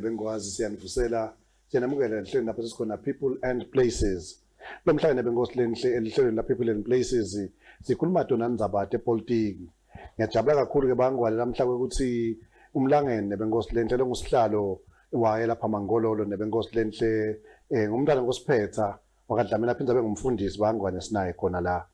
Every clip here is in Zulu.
Bengwazi siyanivusela siyanamukela enhlelweni lapho sikhona people and places. Lo mhlangano bengosilenhle enhlelweni la people and places sikhuluma dona ndzabate epolitiki. Ngiyajabula kakhulu ke bangwale namhla ukuthi umlangene bengosilenhle longosihlalo waye lapha Mangololo nebengosilenhle ngumntana ngosiphetha wakadlamini aphinda bengumfundisi bangwane sinaye khona la.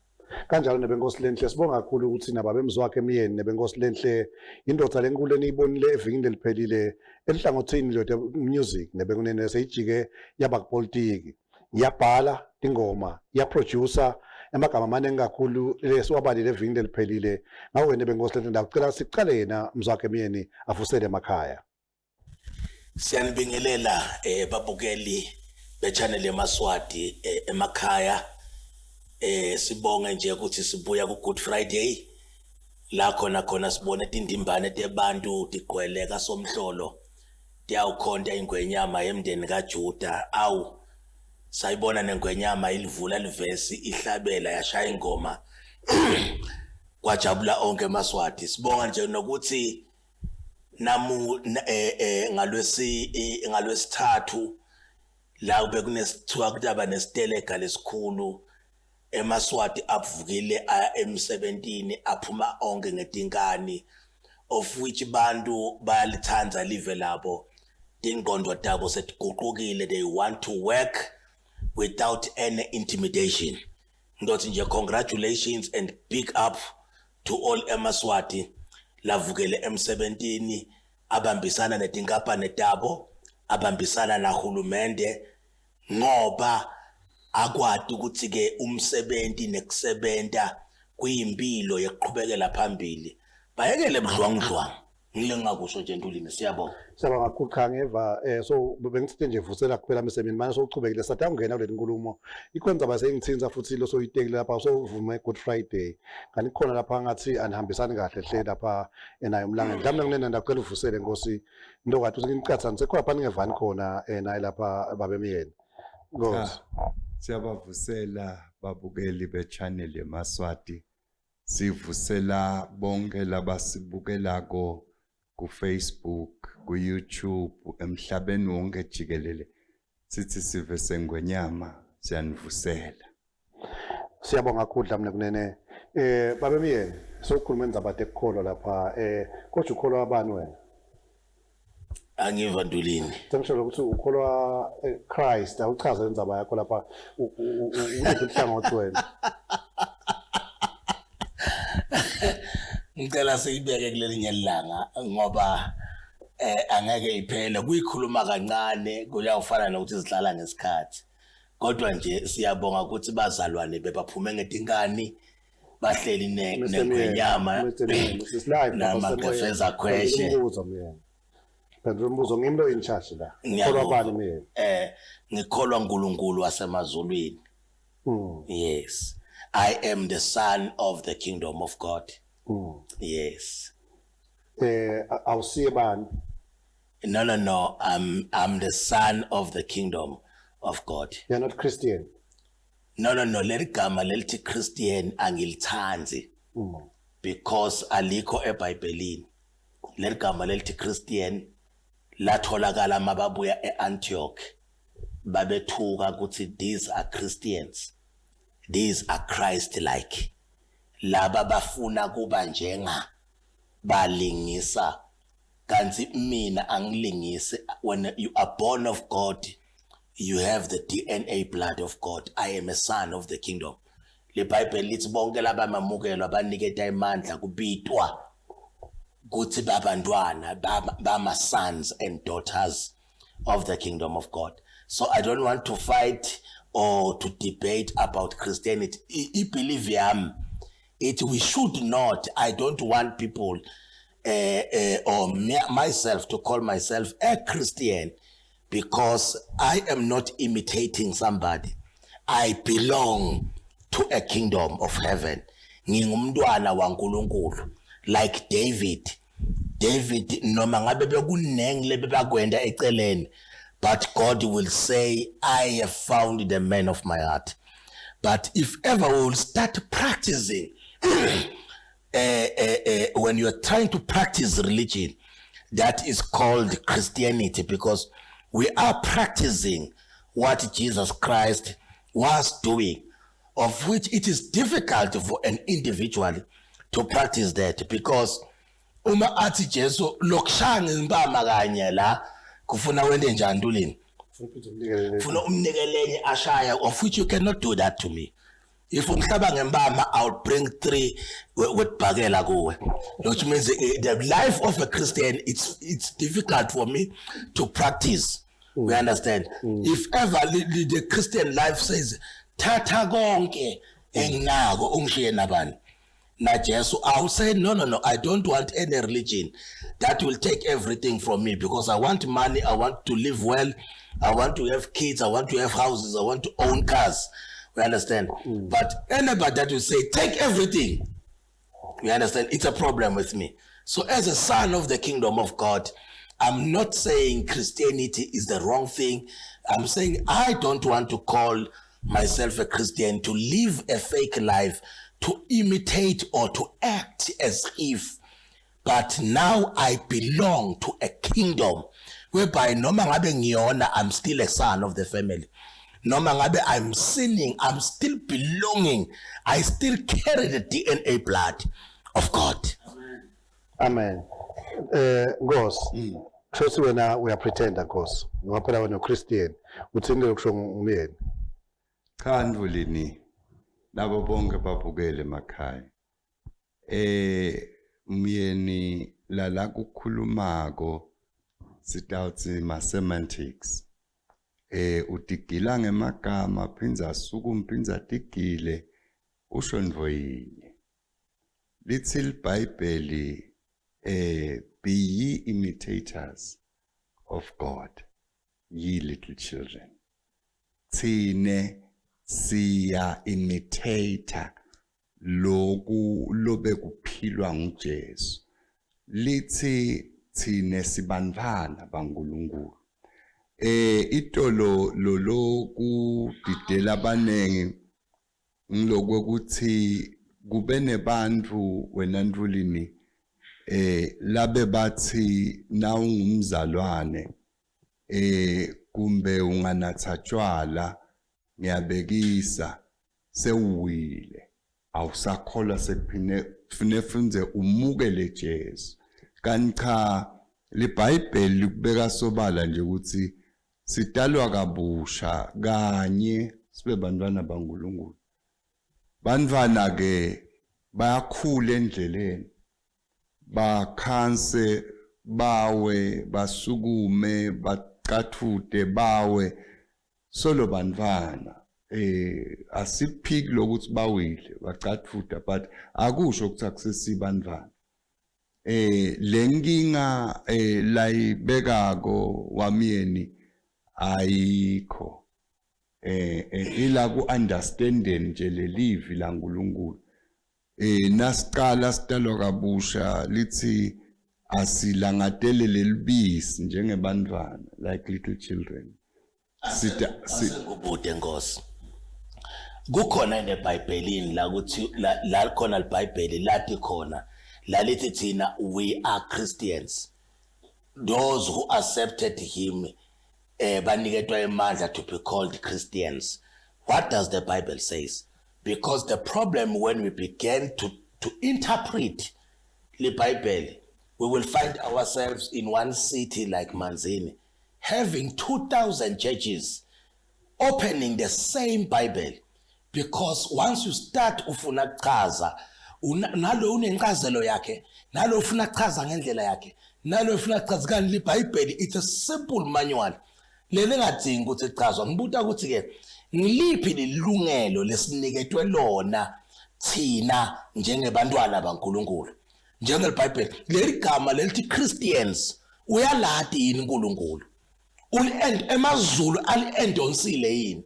Kanjalo nebengosilenhle sibonga kakhulu ukuthi nababe Mzwakhe Myeni nebengosilenhle indoda lenkulu eniyibonile evikini leliphelile enhlangothini lo music nebengunene seyijike yaba kupolitiki yabhala ingoma yaproducer emagama amaningi kakhulu lesiwabalile evikini leliphelile ngawe nebengosilenhle ndakucela siqale yena Mzwakhe Myeni afusele emakhaya. Siyanibingelela babukeli be-Channel Yemaswati emakhaya. Sibonge nje ukuthi sibuya ku Good Friday la khona sibone tindimbane tebantu tiqweleka somhlolo tiyawukhonta ingwenyama yemndeni kaJuda awu sayibona nengwenyama ilivula livesi ihlabela yashaya ingoma kwajabula onke eMaswati. Sibonga nje nokuthi namu ngalwesithathu la kube kunesithiwa kutaba nesiteleka lesikhulu eMaswati avukile M17 aphuma onke ngetinkani of which bantu bayalithanza live labo ingqondo tabo setiguqukile. They want to work without any intimidation. Ndothi nje congratulations and big up to all eMaswati lavukele M17 abambisana netinkampani tabo abambisana nahulumende ngoba akwadi ukuthi ke umsebenzi nekusebenta kuyimpilo yokuqhubekela phambili bayekele budlwangudlwanga ngile ngakusho nje Ntulini. Siyabonga kakhulu cha ngeva so bengithe nje vusela kuphela emsebenzini manje sokuchubekile sathi angena kule nkulumo ikwenza basengithinza futhi lo soyitekile lapha sovuma Good Friday kanti khona lapha ngathi anihambisani kahle hle lapha enayo umlanga mhlawumbe kunena ndacela uvusele Nkosi into kathi usinicatha nisekhona lapha ningevani khona naye lapha babe Myeni Nkosi. Siyabavusela babukeli be-Channel Yemaswati, sivusela bonke labasibukelako ku Facebook, ku YouTube, emhlabeni wonke jikelele. Sithi sive sengwenyama siyanivusela. Siyabonga kakhulu Dlamini kunene. Babe Myeni sokukhuluma ndzabate ekukholwa lapha kodwa ukholwa abani wena? Angiva Ntulini. Sengisho ukuthi ukholwa Christ awuchaze indzaba yakho lapha uliphi uhlangothi wena? Ngicela siyibeke kulelinye ilanga ngoba angeke iphele kuyikhuluma kancane kuyawufana nokuthi sidlala ngesikhathi kodwa nje siyabonga ukuthi bazalwane bebaphume ngetinkani bahleli nengwenyama namagefeza khweshe. Umbuzo ngimlo in charge la. Ngikholwa bani Myeni? Ngikholwa uNkulunkulu wasemazulwini. Yes. I am the son of the kingdom of God. Yes. Awusiye bani? No. I'm the son of the kingdom of God. You're not Christian? No. Leligama lelithi Christian angilithanzi. Because alikho eBhayibhelini. Leligama lelithi Christian latholakala mababuya eAntioch babethuka ukuthi these are Christians, these are Christ-like. Laba bafuna kuba njenga balingisa kanti mina angilingise. When you are born of God, you have the DNA blood of God. I am a son of the kingdom. Le Bible lithi bonke laba mamukelwa baniketa imandla kubitwa kuthi babantwana bama sons and daughters of the kingdom of God. So I don't want to fight or to debate about Christianity. I believe we should not. I don't want people or myself to call myself a Christian because I am not imitating somebody. I belong to a kingdom of heaven. Ngingumntwana waNkulunkulu. Like David noma ngabe bekunengi lebebakwenda eceleni, but God will say, I have found the man of my heart. But if ever we will start practicing when you are trying to practice religion, that is called Christianity, because we are practicing what Jesus Christ was doing, of which it is difficult for an individual to practice that, because uma athi Jesu lokushanga impama kanye la kufuna wende njani ntulini funa umnikelele ashaya, of which you cannot do that to me. If umhlaba ngempama, I'll bring 3 with bagela kuwe, which means the life of a Christian, it's difficult for me to practice. We understand. If ever the Christian life says tata konke enginako ungishiye nabani na Jesu, I will say no, I don't want any religion that will take everything from me, because I want money, I want to live well, I want to have kids, I want to have houses, I want to own cars. We understand. But anybody that will say take everything, we understand, it's a problem with me. So as a son of the kingdom of God, I'm not saying Christianity is the wrong thing. I'm saying I don't want to call myself a Christian to live a fake life, to imitate or to act as if. But now I belong to a kingdom whereby noma ngabe ngiyona, I'm still a son of the family. Noma ngabe I'm sinning, I'm still belonging. I still carry the DNA blood of God. Amen. Ngosi. Shosi wena we are pretender Ngosi. Ngoba wena Christian. Uthini lokusho Myeni? Cha Ntjintja labo bonke babukele emakhaya. Myeni la kukhulumako sitawuthi ma semantics. Utigila ngemagama phinza asuku phinza tigile usho ndvo yinye. Lithi iBhayibheli be ye imitators of God, ye little children. Tsine siya imitator loku lobe kuphilwa nguJesu. Lithi tsine sibantwana baNkulunkulu. Itolo lolo kudidela abanengi ngilokwethi kube nebantu wena Ntjintja labe bathi na ungumzalwane kumbe unganatha tshwala ngiyabekisa sewuwile awusakhola sekuphine funze umukele Jesu. Kanti cha iBhayibheli likubeka sobala nje ukuthi sidalwa kabusha kanye sibe bantwana baNkulunkulu. Bantwana ke bayakhula endleleni, bakhanse bawe basukume baqathute bawe solo bantwana. Asiphiki lokuthi bawile baqathuta, but akusho ukuthi akusesibantwana. Lenginga la ibekako waMyeni ayikho. Ila ku understanding nje lelivi la Nkulunkulu. Nasiqala sidalwa kabusha lithi asilangatele lelibisi njengebantwana, like little children. Sikubude Nkosi. Kukhona eBhayibhelini la kuthi la khona iBhayibheli lathi khona lalithi thina we are Christians, those who accepted him baniketwa emandla to be called Christians. What does the Bible says? Because the problem when we began to interpret the Bible, we will find ourselves in one city like Myeni having 2,000 churches opening the same Bible, because once you start ufuna chaza nalo unenkazelo yakhe, nalo ufuna chaza ngendlela yakhe, nalo ufuna chaza kanti iBhayibheli it's a simple manual lele ngadingi ukuthi chazwa. Ngibuta ukuthi ke ngiliphi lilungelo lesiniketwe lona thina njengebantwana baNkulunkulu. NjengeBhayibheli leli gama lelithi Christians uyalati yini uNkulunkulu? Uli-end emazulu ali-endonsile yini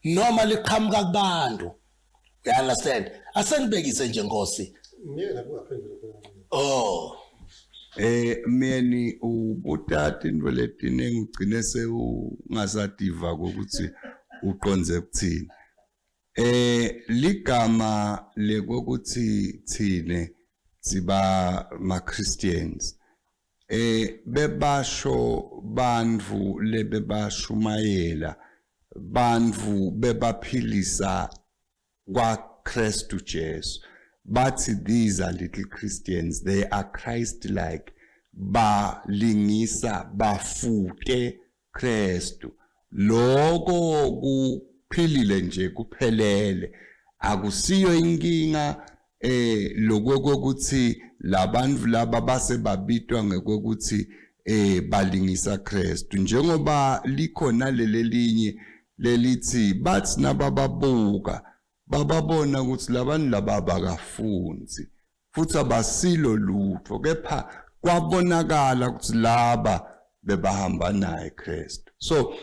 noma liqhamuka kubantu? You understand? Asengibekise nje Nkosi. Oh. Myeni ubutata into letine ngigcine sewungasadiva ukuthi uqonze ukuthini. Ligama lekokuthi thine siba ma Christians. bebasho bandvu lebebashumayela bandvu bebaphilisa kwa Kristu Jesu. But these are little Christians, they are Christ-like. Balingisa bafute Kristu. Logo kuphilile nje kuphelele. Akusiyo inkinga lokuthi labantu laba base babitwa ngekwekuthi balingisa Kristu. Njengoba likhona lelinye lelithi bathi nabababuka bababona ukuthi labantu laba bakafunzi futhi abasilo lutho kepha kwabonakala ukuthi laba bebahamba naye Kristu. So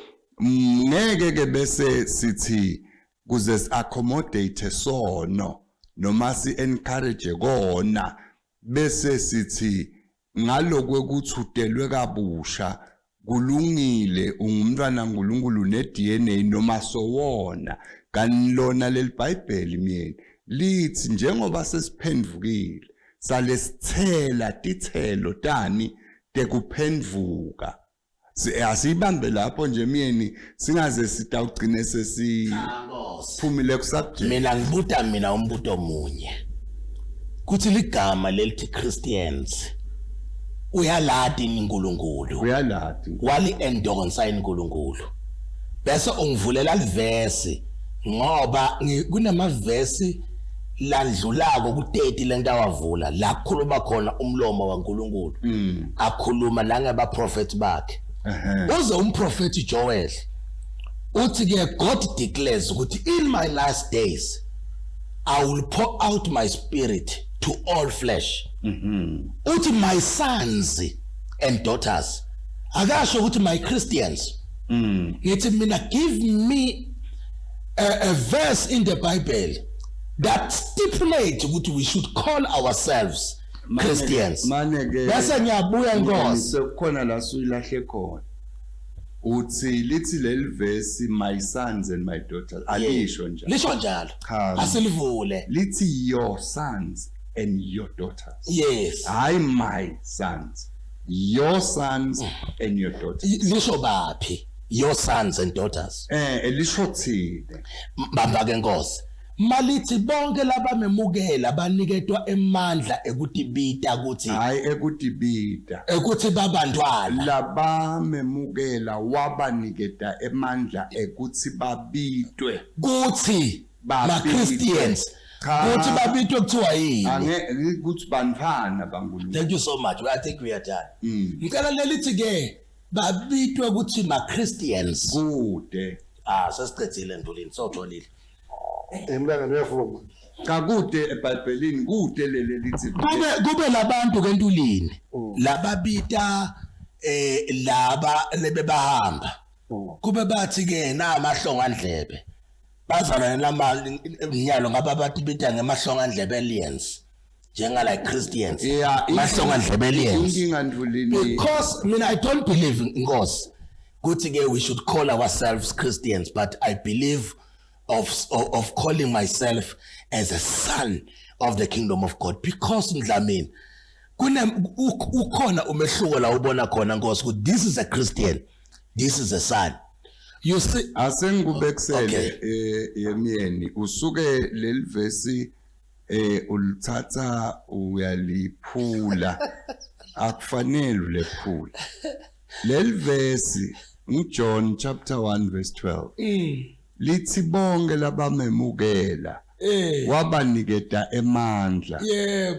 ngeke ke bese sithi kuze accommodate sono noma si encourage kona bese sithi ngalokwekuthi udelwe kabusha kulungile ungumntwana kaNkulunkulu ne DNA noma sowona kanilona leli Bible Myeni lithi njengoba sesiphendvukile salesithela tithelo tani tekuphendvuka asibambe lapho nje Myeni singaze sitawugcine sesiphumile ku subject. Mina ngibuta mina umbuto omunye kuthi ligama lelithi Christians uyalati iNkulunkulu uyalati wali endonsa iNkulunkulu bese ungivulela livesi ngoba kunamavesi landlulako ku30 lento awavula la khuluma khona umlomo waNkulunkulu akhuluma nangaba prophet bakhe uze umprofeti Joel uthi ke God declares ukuthi in my last days I will pour out my spirit to all flesh. Uthi my sons and daughters akasho ukuthi my Christians ngithi mina give me a verse in the Bible that stipulates ukuthi we should call ourselves Christians. Bese ngiyabuya Nkosi sekukhona la suyilahle khona uthi lithi leli verse my sons and my daughters alisho njalo lisho njalo asilivule lithi your sons and your daughters. Yes. My sons, your sons and your daughters. Lisho baphi your sons and daughters. Lisho thile. Bamba ke Nkosi. Malithi bonke labamemukela baniketwa emandla ekutibita ukuthi hayi ekutibita ukuthi babantwana labamemukela wabaniketa emandla ekuthi babitwe kuthi ma Christians kuthi babitwe kuthiwa yini ukuthi banifana baNkulunkulu. Thank you so much. I think we are done. Ngicela lelithi ke babitwe ukuthi ma Christians kude sesicedzile Ntulini sotholile Emlanga uyafuma kakude eBhayibhelini kude leli lithi kube labantu ke Ntulini lababita laba lebebahamba kube bathi ke namahlonga ndlebe bazana namanyalo ngaba bathi bita ngemahlonga ndlebe aliens njenga like Christians mahlonga ndlebe aliens inkinga Ntulini because I don't believe in Nkosi kuthi ke we should call ourselves Christians, but I believe of calling myself as a son of the kingdom of God, because Dlamini ukhona umehluko la ubona khona Nkosi ukuthi this is a Christian, this is a son. You see, asengikubekisele Myeni usuke leli verse ulithatha uyaliphula akufanele ulephula leli verse John chapter 1 verse 12 lithi bonke labamemukela wabaniketa emandla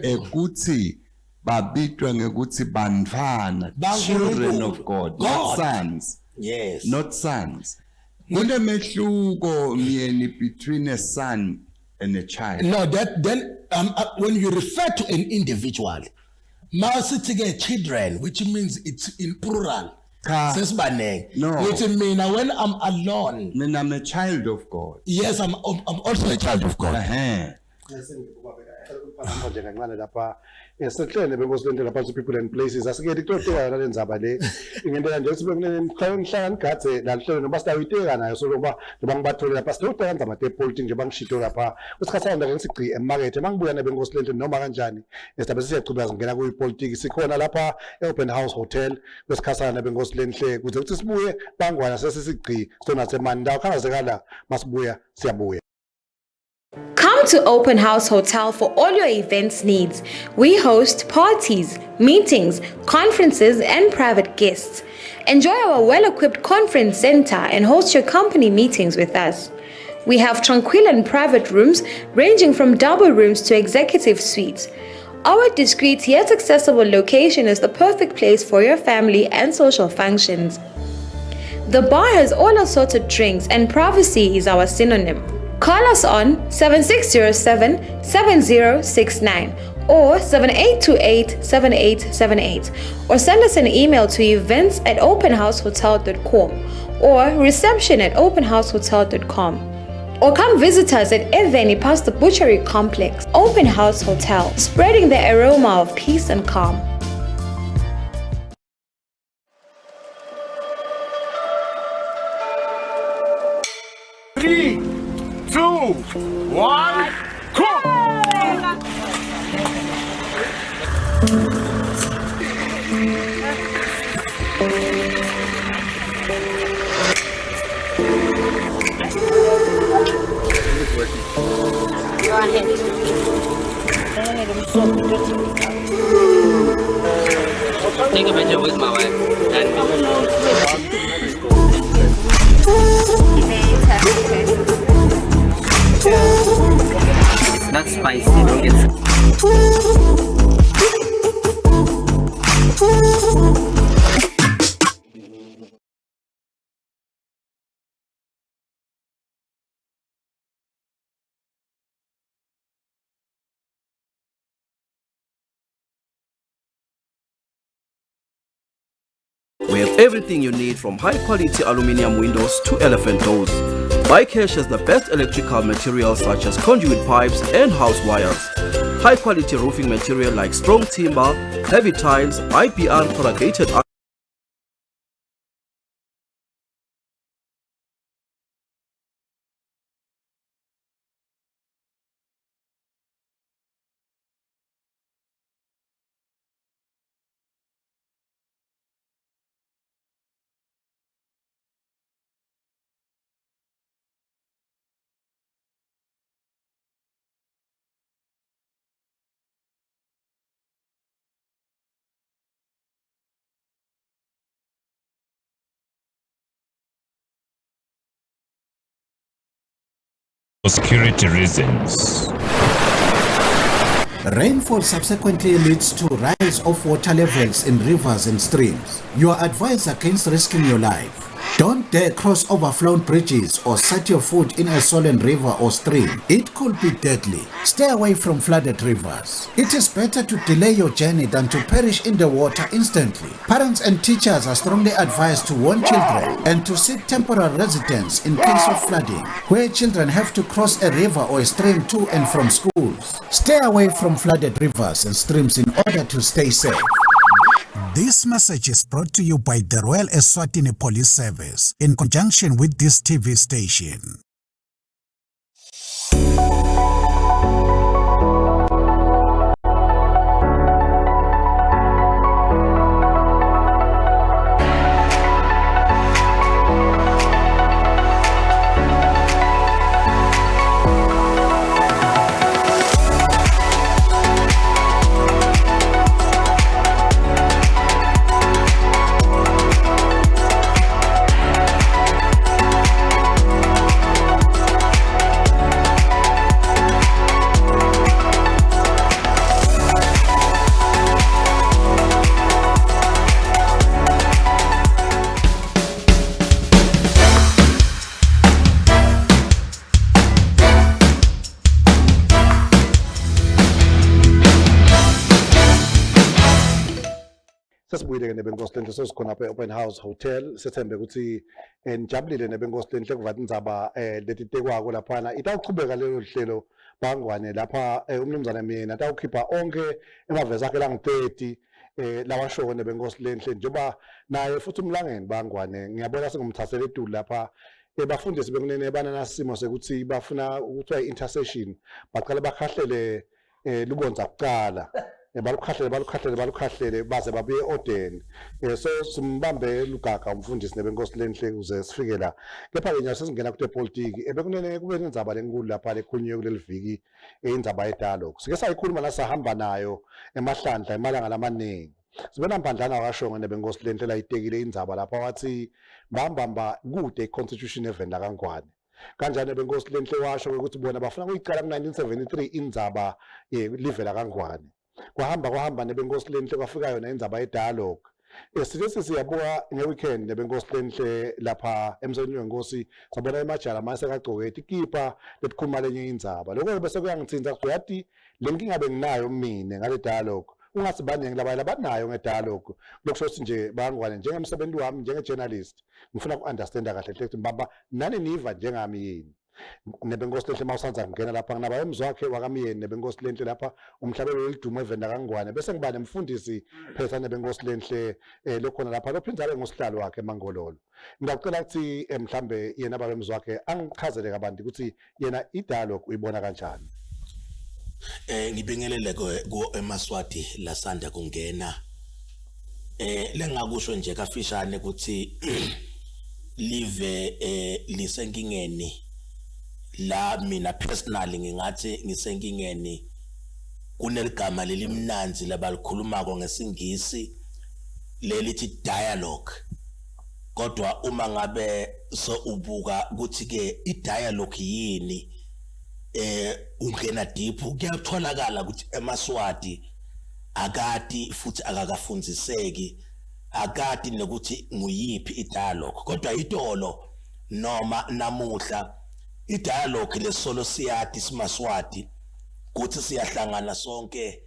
ekuthi babitwa ngekuthi bantwana, children of God, not sons. Yes. Not sons. Kunemehluko Myeni between a son and a child. No, then when you refer to an individual, masitige children, which means it's in plural. Says baneng. No. Which means when I'm alone. I'm a child of God. Yes, I'm also a child of God. manje kancane lapha esihlele bengosilendela lapha people and places asikele icoceka yona lenzaba le ingento kanje sibe kunenhlangano gadze la hlelo noma sitawuyiteka nayo so ngoba njengoba ngibathole lapha sitotha kanza mate politics njengoba ngishito lapha usikhathana la ngisigci emarket mangibuya na bengosilendela noma kanjani esibe siyachubeka singena ku politics sikhona lapha e-Open House Hotel kwesikhathana na bengosilendle kuze ukuthi sibuye bangwana sesisigci sona semandawo khangazekala masibuya siyabuya. Come to Open House Hotel for all your events needs. We host parties, meetings, conferences, and private guests. Enjoy our well-equipped conference center and host your company meetings with us. We have tranquil and private rooms ranging from double rooms to executive suites. Our discreet yet accessible location is the perfect place for your family and social functions. The bar has all assorted drinks and privacy is our synonym. Call us on 7607-7069 or 7828-7878 or send us an email to events@openhousehotel.com or reception@openhousehotel.com or come visit us at Myeni past the Butchery Complex. Open House Hotel, spreading the aroma of peace and calm. Three, 2, 1, go! Go ahead. Take a picture with my wife. It's not spicy, don't get We have everything you need from high-quality aluminium windows to elephant doors. Buy cash has the best electrical materials such as conduit pipes and house wires. High-quality roofing material like strong timber, heavy tiles, IPR corrugated iron. For security reasons. Rainfall subsequently leads to rise of water levels in rivers and streams. You are advised against risking your life. Don't dare cross overflown bridges or set your foot in a swollen river or stream. It could be deadly. Stay away from flooded rivers. It is better to delay your journey than to perish in the water instantly. Parents and teachers are strongly advised to warn children and to seek temporary residence in case of flooding, where children have to cross a river or a stream to and from schools. Stay away from flooded rivers and streams in order to stay safe. This message is brought to you by the Royal Eswatini Police Service in conjunction with this TV station. Sesibuyile nebenkosi sesikhona apha e-Open House Hotel sethembe ukuthi nijabulile nebenkosi lenhle kuvathi indzaba leti tekwako laphana itawuchubeka lelo hlelo bangwane lapha umnumzana Myeni atawukhipha onke emavesi akhe lang30 lawa show nebenkosi lenhle njengoba naye futhi umlangeni bangwane ngiyabona sengumthasela eDulu lapha bafundisi bekunene banana simo sekuthi bafuna ukuthiwa intercession baqala bakhahlele lubonza kuqala balukhahlele baze babuye Orden so simbambe lugaga umfundisi nebenkosi lenhle uze sifike la kepha ke nje sesingena ku politiki bekunene kube indzaba lenkulu lapha lekhulunywe kuleli viki indzaba ye-dialogue sike sayikhuluma la sahamba nayo emahlandla emalanga lamaningi sibona mbandlana wakashonga nebenkosi lenhle layitekile indzaba lapha wathi bambamba kude i-constitution event la kaNgwane kanjani benkosi lenhle washo ukuthi bona bafuna ukuyicala ku-1973 indzaba live la kaNgwane kwahamba nebenkosi lenhle kwafika yona indzaba ye-dialogue sithi siyabuka nge-weekend nebenkosi lenhle lapha emsebenzini wenkosi sabona emajala mase kagcoketi ikipa letikhuluma lenye indzaba lokho bese kuyangithinta ukuthi yathi le nkinga benginayo mina ngale dialogue ungathi baningi labanayo nge-dialogue lokusho nje bangwane njengemsebenzi wami njenge-journalist ngifuna ku-understanda kahle ukuthi mbamba nani niva njengami yini nebenkosi lenhle mawusanza ngena lapha nginaba Mzwakhe wakamyeni nebenkosi lenhle lapha umhlabelo welidumo evenda kaNgwane bese ngiba nemfundisi Phetsa nebenkosi lenhle lokhona lapha lophinda abe ngosihlalo wakhe Mangololo ngicela ukuthi mhlambe yena baba Mzwakhe angichazele kabanti ukuthi yena i-dialogue uyibona kanjani. Ngibingelele ko eMaswati lasanda kungena lengakusho nje kafishane ukuthi live lisenkingeni la mina personally ngingathi ngisenkingeni kuneligama lelimnanzi labalikhulumako ngesingisi lelithi dialogue kodwa uma ngabe so ubuka ukuthi ke i-dialogue yini ungena deep kuyatholakala ukuthi eMaswati akati futhi akakafundziseki akati nokuthi nguyiphi i-dialogue kodwa itolo noma namuhla i-dialogue lesolo siyati siMaswati kuthi siyahlangana sonke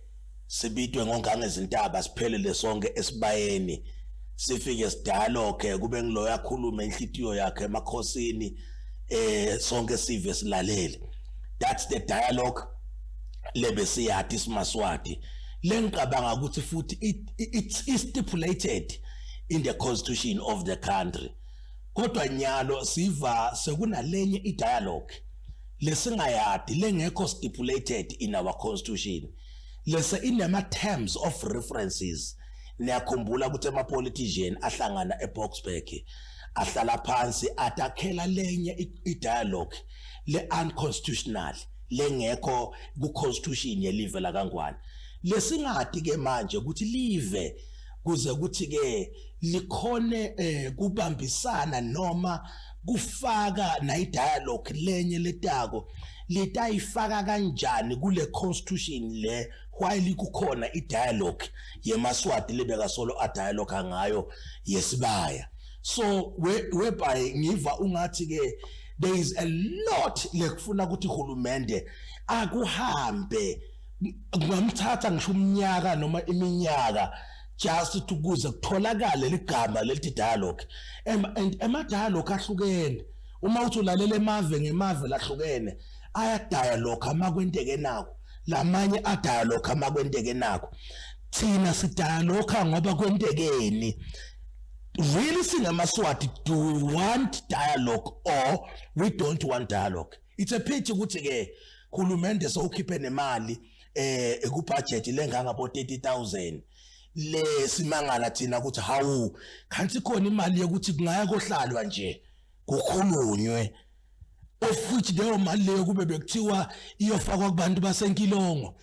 sibitwe ngonganga ezintaba siphelele sonke esibayeni sifike sidialogue kube ngilo yakhuluma inhlitiyo yakhe emakhosini sonke sive silalele. That's the dialogue lebesiyati siMaswati lencabanga ukuthi futhi it's stipulated in the constitution of the country kodwa nyalo siva sekunalenye i-dialogue lesingayadi lengekho stipulated in our constitution lese inama terms of references niyakhumbula ukuthi ama-politician ahlangana eBoksburg ahlala phansi atakhela lenye i-dialogue le-unconstitutional lengekho ku-constitution yelive la kaNgwane lesingadi ke manje ukuthi live kuze kuthi ke likhone kubambisana noma kufaka nayi-dialogue lenye letako litayifaka kanjani kule constitution le while kukhona i-dialogue yeMaswati libeka solo a-dialogue ngayo yesibaya so whereby ngiva ungathi ke there is a lot lekufuna ukuthi uhulumende akuhambe ngamthatha ngisho umnyaka noma iminyaka just ukuze kutholakale ligama lelithi dialogue ama-dialogue ahlukene uma uthi ulalela emave ngemave lahlukene aya-dialogue amakwenteke nako lamanye a-dialogue amakwenteke nako thina si-dialogue ngoba kwentekeni really singaMaswati do we want dialogue or we don't want dialogue it's a pity ukuthi ke hulumende sowukhiphe nemali ekubudget lengangabo 30,000 lesimangala thina ukuthi hawu kanti khona imali yokuthi kungaya kohlalwa nje kukhulunywe of which leyo mali leyo kube bekuthiwa iyofakwa kubantu basenkilongo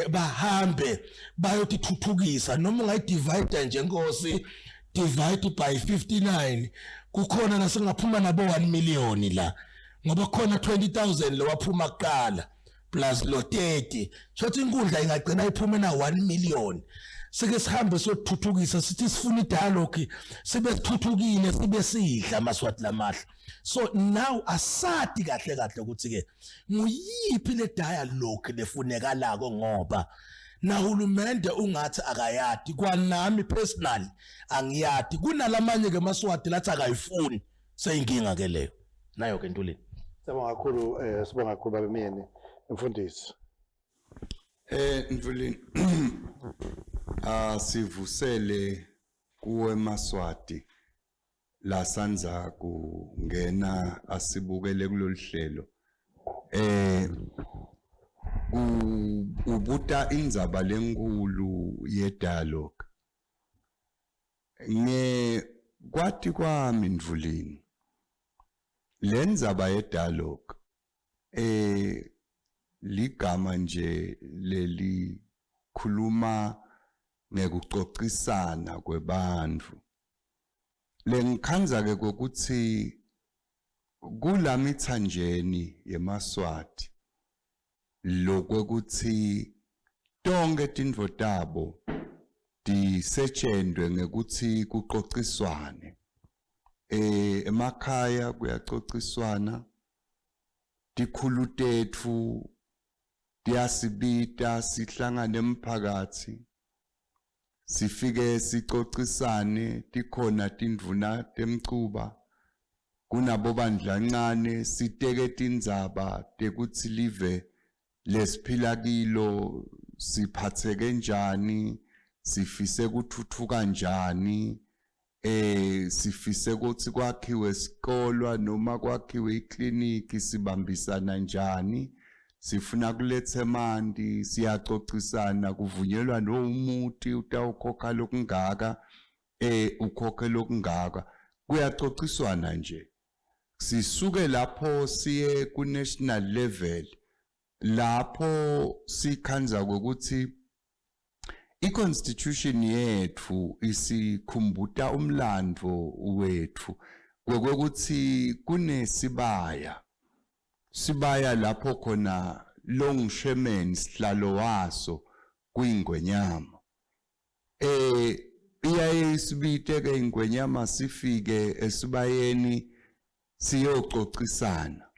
bahambe bayotithuthukisa noma ungayidivide nje Nkosi divide by 59 kukhona nasengaphuma nabo 1 million la ngoba khona 20,000 lewaphuma kuqala plus lo 30 shothi inkundla ingagcina iphume na 1 million sike sihambe sothuthukisa sithi sifuna i-dialogue sibe sithuthukile sibe sidla aMaswati lamahla so now asati kahle ukuthi ke nguyiphi le dialogue lefunekalako ngoba nahulumende ungathi akayadi kwanami personally angiyadi kunalamanye ke aMaswati lathi akayifuni seyinkinga ke leyo nayo ke Ntuleni. Sibonga kakhulu baba Myeni Mfundisi. Mfuleni sivusele kuwe Maswati la sanza kungena asibukele kulolu hlelo ubuta indzaba lenkulu ye-dialogue kwathi kwami Mfuleni le ndzaba ye-dialogue ligama nje leli khuluma ngekuxoxisana kwebantfu lengikhanza ke ukuthi kulamithanjeni yemaswati lokwekuthi tonke tintfo tabo tisetshenzwe ngekuthi kuxoxiswane emakhaya kuyaxoxiswana tikhulu tetfu tiyasibita sihlangane emphakathi sifike sixoxisane tikhona tindvuna temcuba kunabo bandlancane siteke tindzaba tekuthi live lesiphila kilo siphatheke njani sifise kuthuthuka njani sifise ukuthi kwakhiwe isikolo noma kwakhiwe ikliniki sibambisana njani sifuna kulethe mandi siyaxoxisana kuvunyelwa nomuthi utawukhokha lokungaka ukhokhe lokungaka kuyaxoxiswana nje sisuke lapho siye ku national level lapho sikhanza ukuthi iconstitution yethu isikhumbuta umlandvo wethu kwekuthi kunesibaya lapho khona longshemen sihlalo waso kuyingwenyama iyaye isibite ke ingwenyama sifike esibayeni siyoxoxisana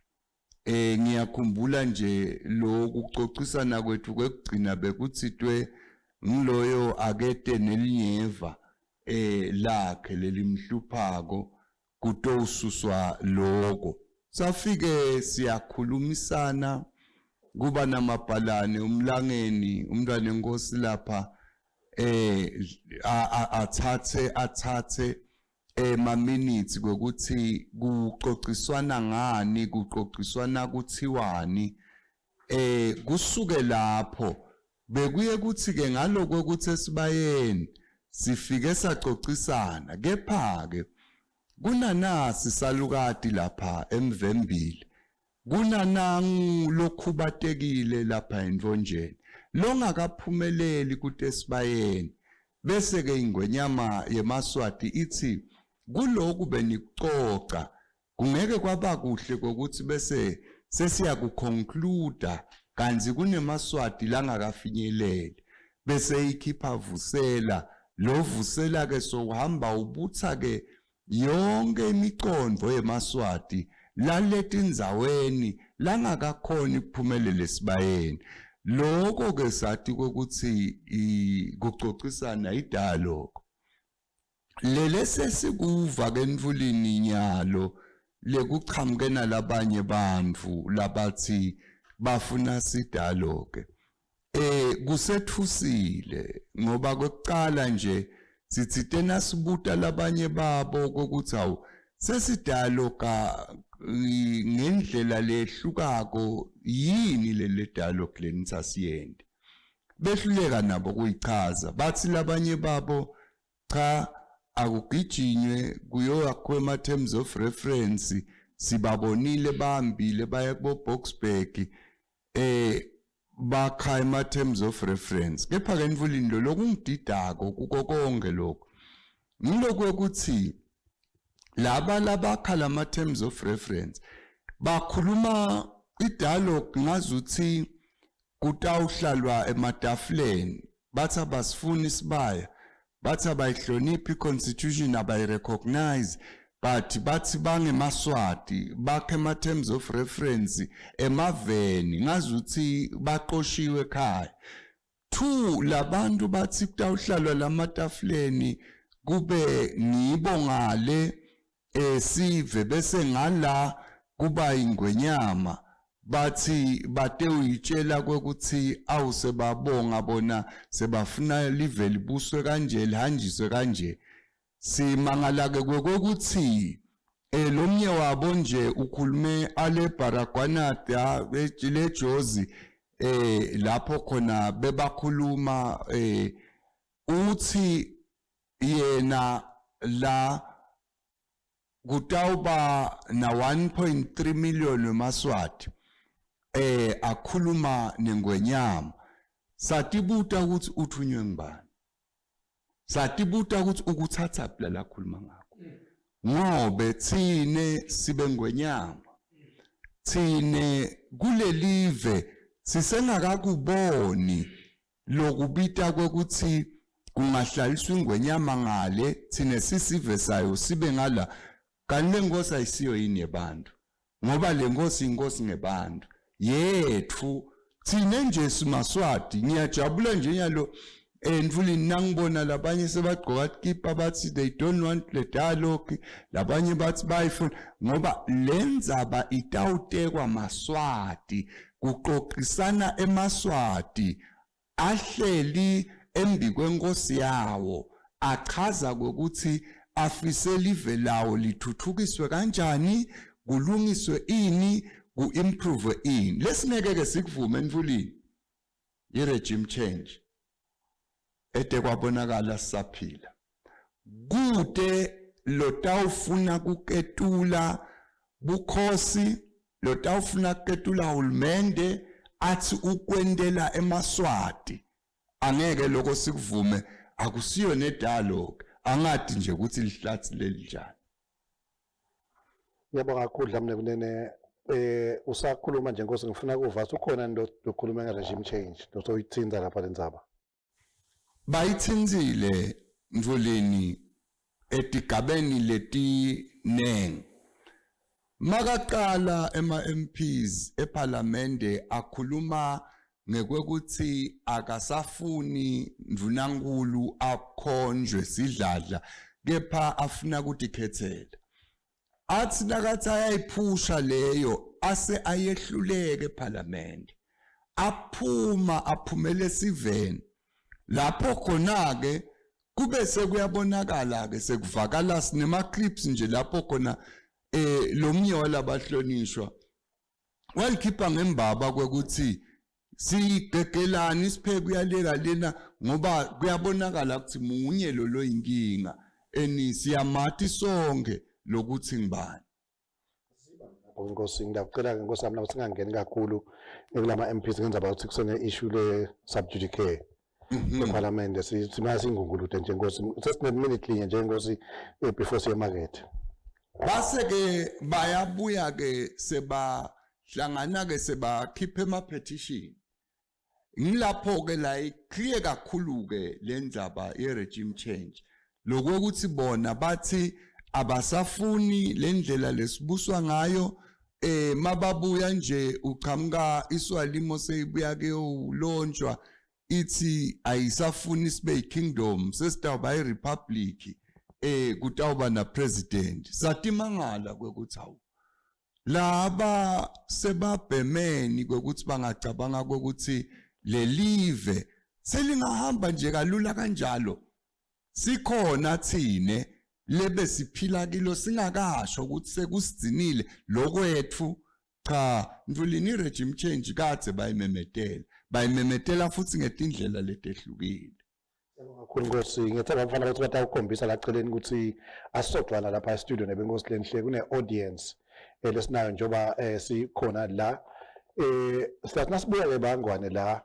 ngiyakhumbula nje lo kuxoxisana kwethu kwekugcina bekuthitwe ngiloyo akete nelinyeva lakhe lelimhluphako kutosuswa lokho safike siyakhulumisana kuba namabhalane umlangeni umntwana enkosi lapha athathe ma minutes kokuthi kuxoxiswana ngani kuxoxiswana kuthiwani kusuke lapho bekuye kuthi ke ngaloko ukuthi esibayeni sifike saxoxisana kepha ke kunanasi salukati lapha emvembile kunanangu lokhubatekile lapha endvonjeni longakaphumeleli kuthi esibayeni bese ke ingwenyama yemaswati ithi kuloku benixoxa kungeke kwaba kuhle kokuthi bese sesiya kuconclude kanzi kunemaswati langakafinyeleli bese ikhipha vusela lo vusela ke sokuhamba ubutha ke yonke imiqondo yemaswati lalethi indzaweni langakakhona ikuphumelela esibayeni lokho ke sathi ukuthi kuxoxisana i-dialogue lele sesikuva ke Mfuleni nyalo lekuqhamukena labanye bantfu labathi bafuna si-dialogue kusethusile ngoba kwekuqala nje sithi tena sibuta labanye babo kokuthi awu sesidialoga ngendlela lehlukako yini le dialogue lenitsasiyende behluleka nabo kuyichaza bathi labanye babo cha akugijinywe kuyoyakhwe ama terms of reference sibabonile bahambile baya kubo Boxburg bakha ama terms of reference kepha ke Mfuleni lo lokungididako kuko konke lokho ngilokho ukuthi labakhala ama terms of reference bakhuluma i-dialogue ngazuthi kutawuhlalwa ematafuleni bathi abasifuni isibaya bathi abayihloniphi i-constitution abayirecognize but bathi bangemaswati bakhe ama terms of reference emaveni ngazuthi baqoshiwe ekhaya 2 labantu bathi kutawuhlalwa lamatafuleni kube ngibongale sive bese ngala kuba ingwenyama bathi bate uyitshela ukuthi awusebabonga bona sebafuna live libuswe kanje lihanjiswe kanje simangala ke kokuthi lomnye wabo nje ukhulume ale Baragwanata le Jozi lapho khona bebakhuluma uthi yena la kutawuba na 1.3 million wemaswati akhuluma nengwenyama satibuta ukuthi uthunywe ngibani satibuta ukuthi ukuthatha phela la khuluma ngakho ngobe thine sibe ngwenyama thine kulelive sisengakakuboni lokubita kwekuthi kungahlaliswa ingwenyama ngale thine sisive sayo sibe ngala kanti lengosi ayisiyo yini yabantu ngoba lengosi ingosi ngebantu yethu thine nje simaswati ngiyajabula nje nyalo Ndvulini nangibona labanye sebagqoka kipa bathi they don't want the dialogue labanye bathi bayifuna ngoba lenzaba itawutekwa maswati kuxoxisana emaswati ahleli embi kwenkosi yawo achaza ukuthi afise live lawo lithuthukiswe kanjani kulungiswe ini ku-improve ini lesingeke ke sikuvume Ndvulini i-regime change ete kwabonakala sisaphila kude lotawufuna kuketula bukhosi lotawufuna kuketula uhulumende athi ukwendela emaswati angeke lokho sikuvume akusiyo ne-dialogue angadi nje ukuthi lihlathi lelijani Ngiyabonga kakhulu Dlamini kunene usakhuluma nje Nkosi ngifuna kuva ukhona into okhuluma nge-regime change losoyithinza lapha lenzaba bayithinzile Ndvulini etigabeni letineng makaqala ema-MPs eParliamente akhuluma ngekwekuthi akasafuni Ndvunankulu akhonjwe sidladla kepha afuna ukudikhethela athi nakathi ayayiphusha leyo ase ayehluleke eParliamente aphuma aphumele siveni lapho khona ke kube sekuyabonakala ke sekuvakala sinema clips nje lapho khona lomnye walabahlonishwa walikhipha ngembaba kwekuthi sigegelani isipheke uyaleka lena ngoba kuyabonakala ukuthi munye lo inkinga siyamathi sonke lokuthi ngibani Nkosi ngiyacela ke Nkosi yami singangeni kakhulu kulama MPs ngenza ukuthi kusone issue le subjudice eParliament simase ingungulude nje Nkosi sesineminute linye nje Nkosi before siye market base ke bayabuya ke sebahlangana ke sebakhipha ema-petition ngilapho ke la clear kakhulu ke lendaba ye-regime change lokuthi bona bathi abasafuni lendlela lesibuswa ngayo mababuya nje uqhamuka iswalimo seyibuya ke ulonjwa ithi ayisafuni sibe kingdom sesitawuba irepublic kutawuba na president satimangala kwekuthi hawu laba sebabhemeni kwekuthi bangacabanga kwekuthi lelive selingahamba nje kalula kanjalo sikhona thine lebe siphila kilo singakasho ukuthi sekusidzinile lokwethu cha Ndvulini i-regime change kadze bayimemetela futhi ngetindlela letehlukile kakhulu Nkosi ngiyacela mfana ukuthi batawukhombisa la celeni ukuthi asizodwana lapha e-studio nebenkosi lenhle kune-audience lesinayo njengoba sikhona la siyathi nasibuya ke bangwane la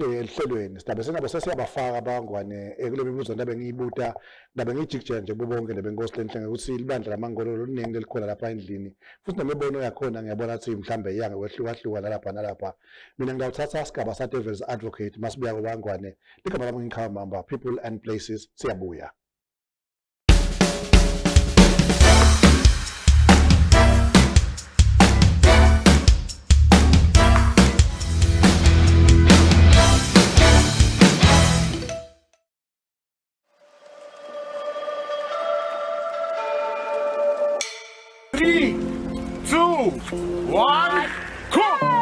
elihlelweni sidabe sengabe sesiyabafaka abangwane kule mibuzo ndabe ngiyibuta ndabe ngijikjela nje bonke lebenkosi lenhle ngokuthi libandla lamangololo liningi lelikhona lapha endlini futhi nemibono yakhona ngiyabona ukuthi mhlambe iyange kwehlukahluka nalapha mina ngawuthatha isigaba sa Devil's Advocate masibuya kubangwane ligama lami ngiqhawe mamba people and places siyabuya Three, two, one, go!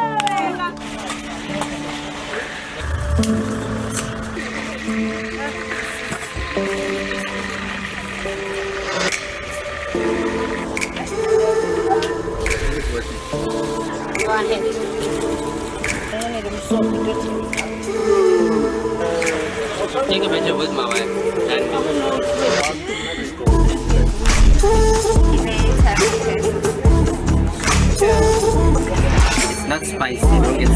Go ahead. Take a picture with my wife. It's not spicy, don't get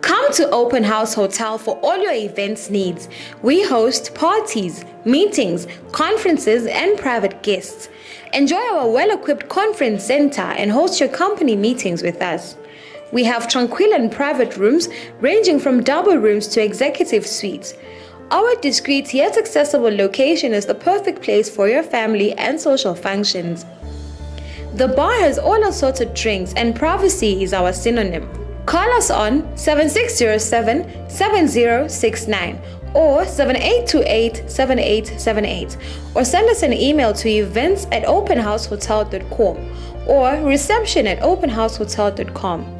Come to Open House Hotel for all your events needs. We host parties, meetings, conferences, and private guests. Enjoy our well-equipped conference center and host your company meetings with us. We have tranquil and private rooms ranging from double rooms to executive suites. Our discreet yet accessible location is the perfect place for your family and social functions. The bar has all assorted drinks and privacy is our synonym. Call us on 7607-7069 or 7828-7878 or send us an email to events@openhousehotel.com or reception@openhousehotel.com.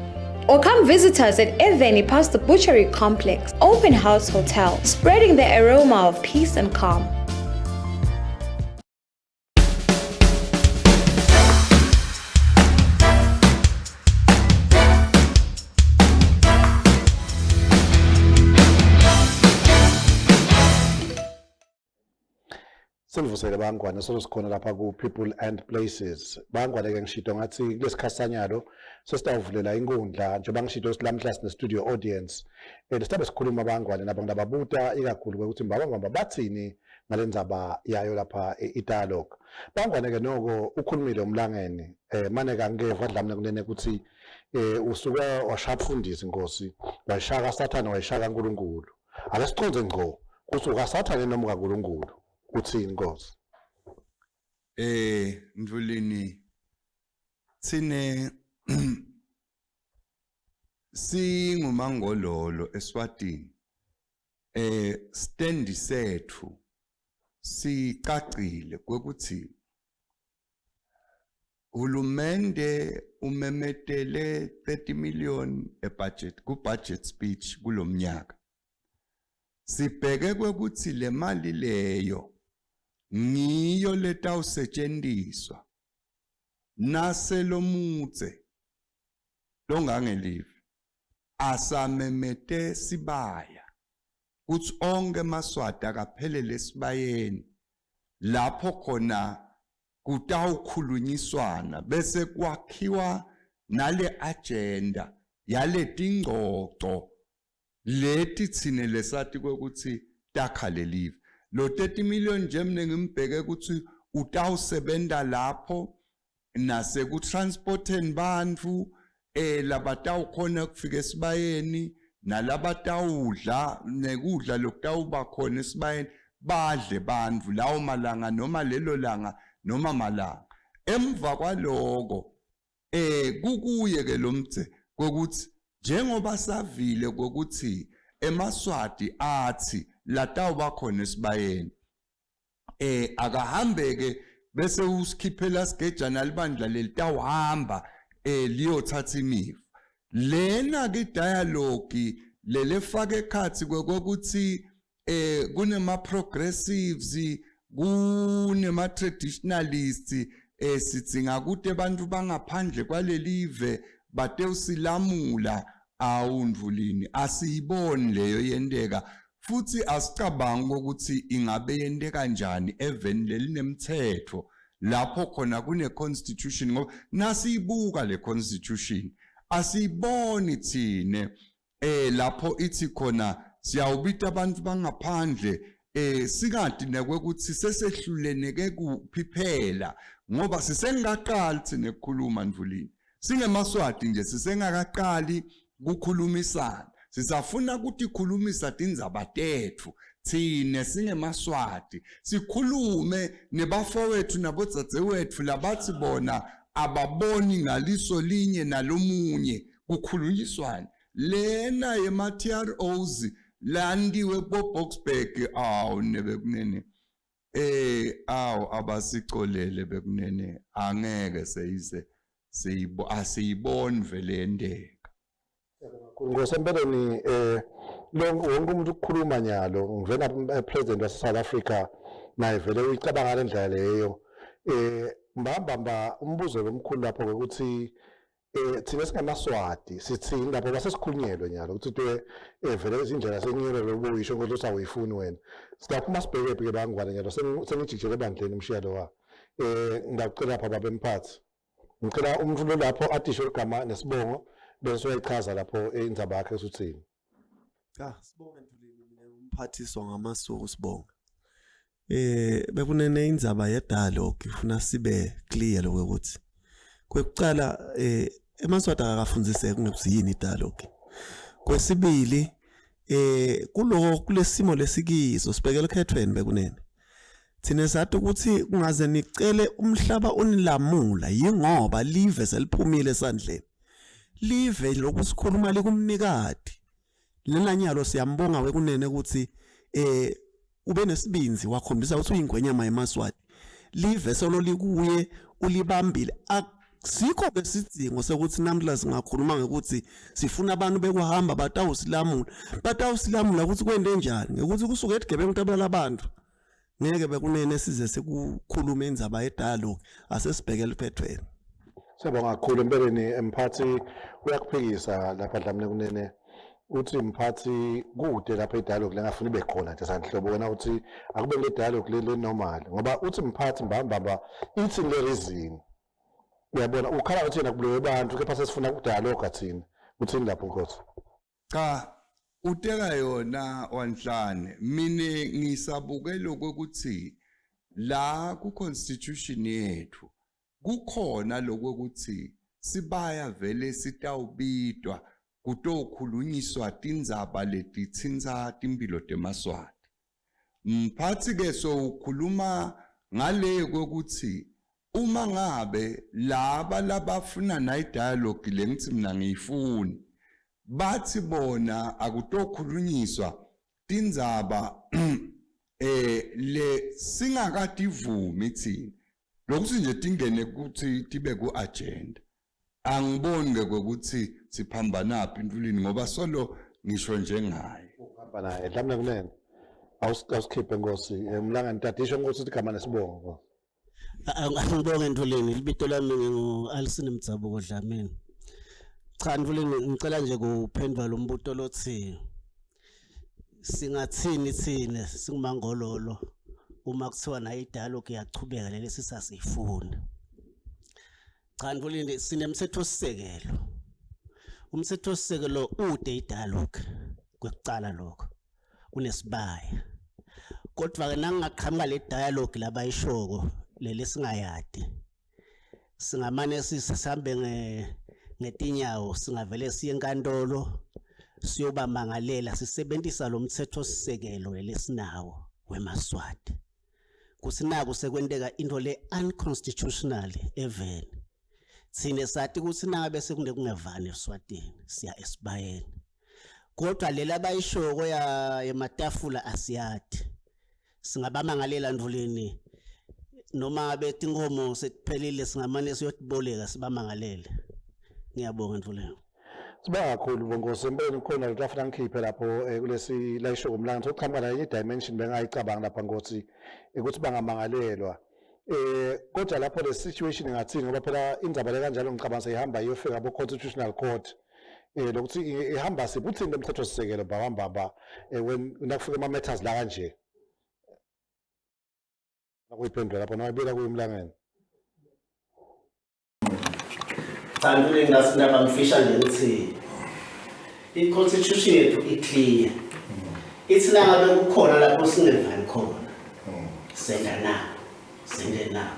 Or come visit us at Myeni past the Butchery Complex. Open House Hotel, spreading the aroma of peace and calm. Sengivusele bangwane sosikhona lapha ku People and Places. Bangwane ke ngishito ngathi kulesikhatsanyalo sesitawuvulela inkundla njengoba ngishito silamhla sine studio audience. Sitabe sikhuluma bangwane nabantu ababuta ikakhulu ukuthi mbabangamba bathini ngalendzaba yayo lapha dialogue. Bangwane ke noko ukhulumile umlangeni mane kangeva Dlamini kunene ukuthi usuka washapfundisa inkosi wayishaka Sathane wayishaka uNkulunkulu. Ake siconze ngqo kusuka Sathane noma kaNkulunkulu. Uthini Nkosi? Mdlulini sine singumangololo Eswatini. Stand sethu sicacile kwekuthi uhulumende umemetele 30 million budget ku budget speech kulomnyaka. Sibheke kwekuthi le mali leyo ngiyo letawusetshenziswa naselomutse longangelive asamemete sibaya kuthi onke amaswati akaphelele esibayeni lapho khona kutawukhulunyiswana bese kwakhiwa nale agenda yale tingxoxo leti thine lesati kwekuthi takhale live lo 30 million nje mina ngimbheke ukuthi utawusebenta lapho nase ku transporteni bantfu labatawukhona kufika esibayeni nalabatawudla nekudla lokutawuba khona esibayeni badle bantfu lawo malanga noma lelo langa noma malanga emva kwaloko kukuye ke lomthe kokuthi njengoba savile kokuthi emaswati athi latawuba khona esibayeni akahambeke bese usikhiphela sigejana libandla lelitawuhamba liyothatha imivu lena ke dialogue lelefaka ekhathi kokuthi kunema progressives kunema traditionalists sidzinga ukuthi abantu bangaphandle kwalelive bate usilamula awundvulini asiyiboni leyo yendeka futhi asicabanga ukuthi ingabe yende kanjani even lelinemthetho lapho khona kune constitution ngoba nasiyibuka le constitution asiboni thine lapho ithi khona siyawubita abantu bangaphandle singathi nekwekuthi sesehluleneke kuphiphela ngoba sisengaqali thine ukukhuluma Ndvulini singemaswati nje sisengakaqali ukukhulumisana sisafuna ukuthi ikhulumisa tindzaba tethu thine singemaswati sikhulume nebafowethu nabodzadzewethu labathi bona ababoni ngaliso linye nalomunye kukhulunyiswana lena yema-TROs landiwe boBoxburg nebekunene abasicolele bekunene angeke seyize asiyiboni vele endeka. Ngosempeleni wonke umuntu ukukhuluma nyalo ngivena president wase South Africa naye vele uyicabanga lendlela leyo mbamba umbuzo lomkhulu lapho ukuthi thina singamaswati sithini lapho basesikhulunyelwe nyalo ukuthi vele izindlela senyelo lokuyisho ukuthi usawuyifuni wena siyaphuma sibheke ke bangwane nyalo sengijikele ebandleni umshiyalo wa ngicela lapha baba emphathi ngicela umuntu lo lapho atisho igama nesibongo bese uyayichaza lapho indzaba yakhe usuthini. Sibonge Ntuleni mina umphathiswa ngamasuku sibonga. Bekunene indzaba ye dialogue ifuna sibe clear lokho ukuthi kwekucala eManswati akafundziseke ngokuthi yini dialogue. Kwesibili kulesimo lesikizo sibekele ekhethweni bekunene. Thina sathi ukuthi kungaze nicele umhlaba onilamula yingoba live seliphumile esandleni. Live lokusikhuluma likumnikati. Lena nyalo siyambonga wekunene ukuthi ube nesibinzi wakhombisa ukuthi uyingwenyama yeManswati. Live solo likuye ulibambile. Sikho ke sidingo sokuthi namhla singakhuluma ngokuthi sifuna abantu bekuhamba batawusilamula ukuthi kwende njani ukuthi kusuke eGebengu tabala abantu. Ngeke bekunene size sekukhuluma indzaba ye dialogue asesibhekele ephethweni. Siyabonga kakhulu empeleni emphathi uyakuphikisa lapha Dlamini kunene uthi mphathi kude lapha idialogue lengafuni ibe khona nje sanhlobo wena uthi akube le dialogue le normal ngoba uthi mphathi mbamba ithi le reason uyabona ukhala uthi yena kubulewe abantu kepha sesifuna ukudialogue athini uthini lapho Nkosi. Cha uteka yona wanhlane mine ngisabukela ukuthi la ku constitution yethu kukhona lokuthi sibaya vele sitawubitwa kutokhulunyiswa tindzaba letitsinza timpilo teManswati. Mphathi ke so ukhuluma ngale kokuthi uma ngabe laba labafuna nayi dialogue lengithi mina ngiyifuni bathi bona akutokhulunyiswa tindzaba le singakativumi thina lokuthi nje tingene ukuthi tibe ku agenda. Angiboni ke ukuthi siphambanaphi Ntuleni ngoba solo ngisho njengaye. Uhamba naye Dlamini kunene. Awusikhiphe Nkosi mlangani tadisho ukuthi igama nesibongo. Angibonge Ntuleni libito lami ngu-Alsine Mzabuko Dlamini. Cha Ntuleni ngicela nje kuphendula lo mbuto lothi singathini thina singumangololo uma kuthiwa nayo idialogue iyachubeka leli sisasifuna. Cha Ntuleni sinemthetho sisekelo. Umthetho sisekelo ude idialogue kwekucala lokho unesibaya. Kodwa ke nangaqhamuka le dialogue labayishoko leli singayadi. Singamane sisambe ngetinyawo singavele siye enkantolo siyobamangalela sisebenzisa lo mthetho sisekelo lesinawo weManswati. Kusinako sekwenteka into le unconstitutional even. Sine sathi ukuthi nangabe sekunde kungevani eSwatini siya esibayeni. Kodwa lela abayishoko yematafula asiyadi. Singabamangalela Ntuleni noma bethi inkomo sekuphelile singamane siyotiboleka sibamangalele. Ngiyabonga Ntuleni. Sibonga kakhulu bongosi empeleni khona lo afuna ngikhiphe lapho kulesi layisho kumlanga sokuqhamuka nayo dimension bengayicabanga lapha Nkosi ukuthi bangamangalelwa. Kodwa lapho le situation ngathini ngoba phela indzaba le kanjalo ngicabanga seyihamba iyofika abo constitutional court lokuthi ihamba sibuthini lomthetho sisekelo baba when nakufika ama matters la kanje. Nakuyiphendula lapho nawayibeka kuyimlangeni. Ntuleni ngasinaba mfisha nje ukuthi i-constitution yethu i-clear. Ithi nangabe kukhona lapho singevani khona. Sende na.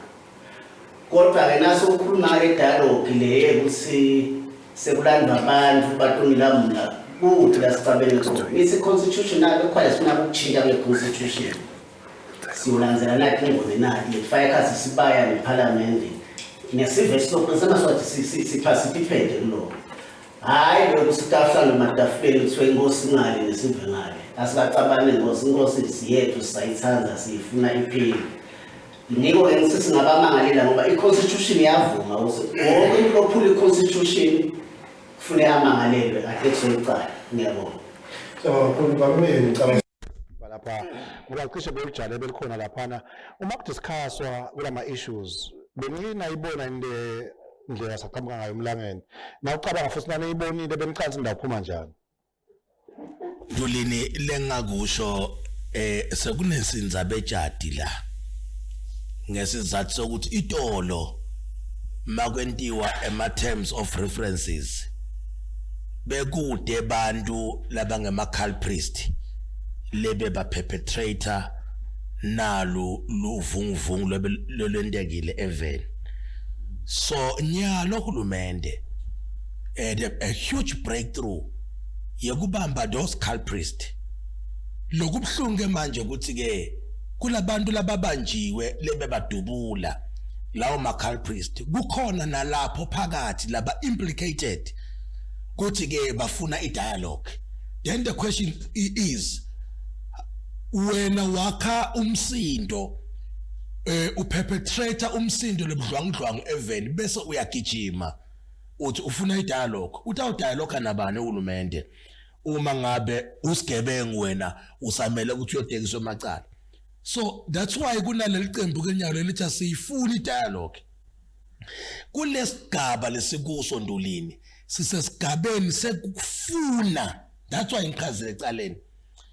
Kodwa ke naso ukukhuluma ngedialogue le ukuthi sekulandwa abantu batongilamula kuthi lasibabele khona. Ithi constitution nayo kwale sifuna ukuchinja kule constitution. Siyolandzela nathi ingone nathi lefaya kazi sibaya neparliament. Nesive sokwenzama swathi siparticipate kulo. hayi lokhu sitafula nomatafuleni kuthiwa inkosi ngale nesive ngale asikaxabane inkosi siyethu sayithanda siyifuna iphile ngiko ngisisi ngabamangalela ngoba i-constitution iyavuma ukuthi wonke umuntu ophula i-constitution kufune amangalelwe ade kusoyicala ngiyabonga kakhulu kwamina ngicabanga lapha ngoba cishe belijale belikhona laphana uma kudiskhasswa kulama issues benginayibona indlela saqhamuka ngayo emlangeni na ucabanga futhi nani ibonile benicathi indawo phuma njani Dulini lengakusho sekunesinza bejadi la ngesizathu sokuthi itolo makwentiwa ema terms of references bekude abantu labangema culprits lebe ba perpetrator nalu luvunguvungu lolendekile even so nyalo hulumende a huge breakthrough yekubamba those culprits lokubhlunge manje ukuthi ke kulabantu lababanjiwe lebe badubula lawo ma culprits kukhona nalapho phakathi laba implicated kuthi ke bafuna idialogue then the question is wena wakha umsindo uperpetrator umsindo lebudlwangudlwangu even bese uyagijima uthi ufuna idialogue utawudialogue nabani uhulumende uma ngabe usigebengu wena usamele ukuthi uyodekiswa emacala so that's why kunaleli qembu kenyalo lithi asifuni idialogue kulesigaba lesikuso Ndulini sisesigabeni sekufuna that's why ngichazile ecaleni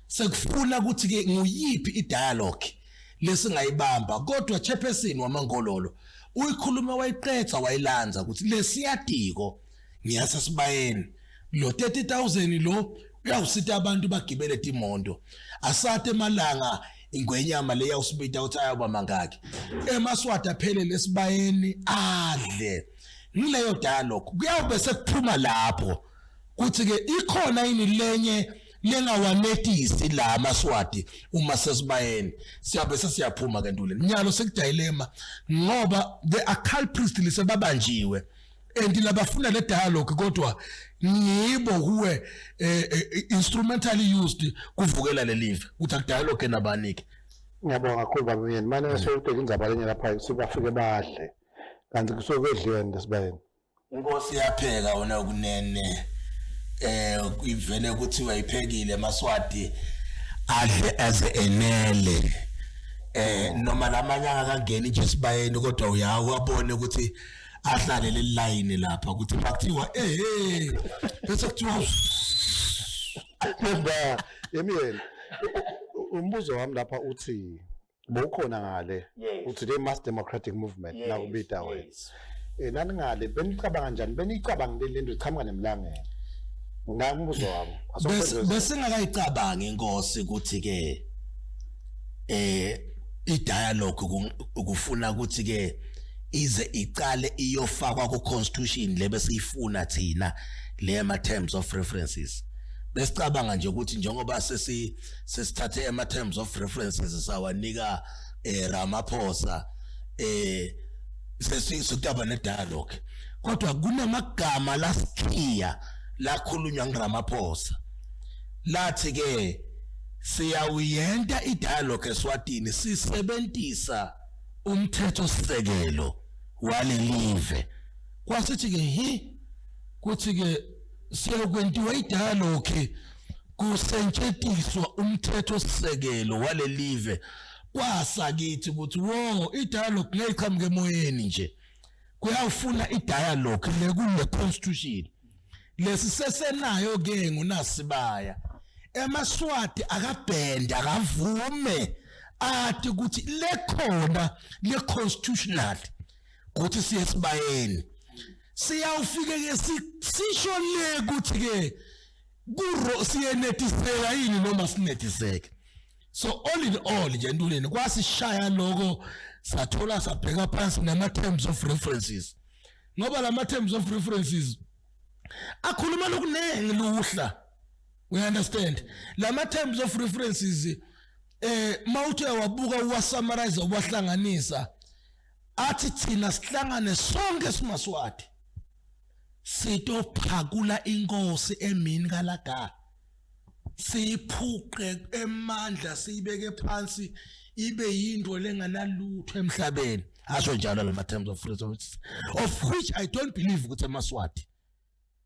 sekufuna ukuthi ke nguyiphi idialogue lesingayibamba kodwa chairperson waMangololo uyikhuluma wayiqetha wayilanza ukuthi lesiyadiko ngiyasesibayeni lo 30,000 lo uyawusita abantu bagibele timondo asate malanga ingwenyama leya usibita uthi ayoba mangaki emaswati aphele lesibayeni adle ngileyo dialogue kuyabe sekuphuma lapho kuthi ke ikhona yini lenye lengawanetisi la amaswati uma sesibayeni siyabe sesiyaphuma ke Ndulini nyalo sekudayilema ngoba the culprits lisebabanjiwe and labafuna le dialogue kodwa ngibo kuwe instrumentally used kuvukela le live uthi akudialogue nabanike ngiyabonga kakhulu babuyeni manje sewudeka indzaba lenye lapha sibafike bahle kanti kusokwedliwe ndesibayeni inkosi yapheka wona kunene ivele kuthiwa iphekile emaswati adle as enele noma lamanyanga kangeni nje sibayeni kodwa uyawabone ukuthi ahlale le line lapha ukuthi bakuthiwa bese kuthiwa ngoba Myeni umbuzo wami lapha uthi bowukhona ngale uthi le mass democratic movement nakubita wena nani ngale benicabanga kanjani benicabanga lento ichamuka nemlangeni ngumbuzo wami bese ngakayicabanga inkosi ukuthi ke i-dialogue ukufuna ukuthi ke ize iqale iyofakwa ku constitution lebe siyifuna thina le ma terms of references besicabanga nje ukuthi njengoba sesithathe ema terms of references sawanika Ramaphosa sesitaba ne dialogue kodwa kunamagama lasikhiya lakhulunywa nguRamaphosa lathi ke siyawuyenta idialogue eSwatini sisebenzisa umthetho sisekelo walelive kwasithi ke kuthi ke siyokwentiwa idialogue kusentshetiswa umthetho sisekelo walelive kwasakithi ukuthi wo idialogue leyiqhamuke emoyeni nje kuyafuna idialogue lekune constitution lesisesenayo ke ngunasibaya emaswati akabhenda akavume athi ukuthi lekhona le constitutional ukuthi siyesibayeni siyawufike ke sisho le ukuthi ke kuro siyenetiseka yini noma sinetiseke so all in all nje Ndulini kwasishaya lokho sathola sabheka phansi nama terms of references ngoba lama terms of references akhuluma lokunenge luhla we understand lama terms of references mawuthe wabuka uwasummarize wahlanganisa athi thina sihlangane sonke simaswati sitophakula inkosi emini kalaga siphuqe emandla sibeke phansi ibe yinto lenganalutho emhlabeni asho njalo lama terms of resources of which I don't believe ukuthi eMaswati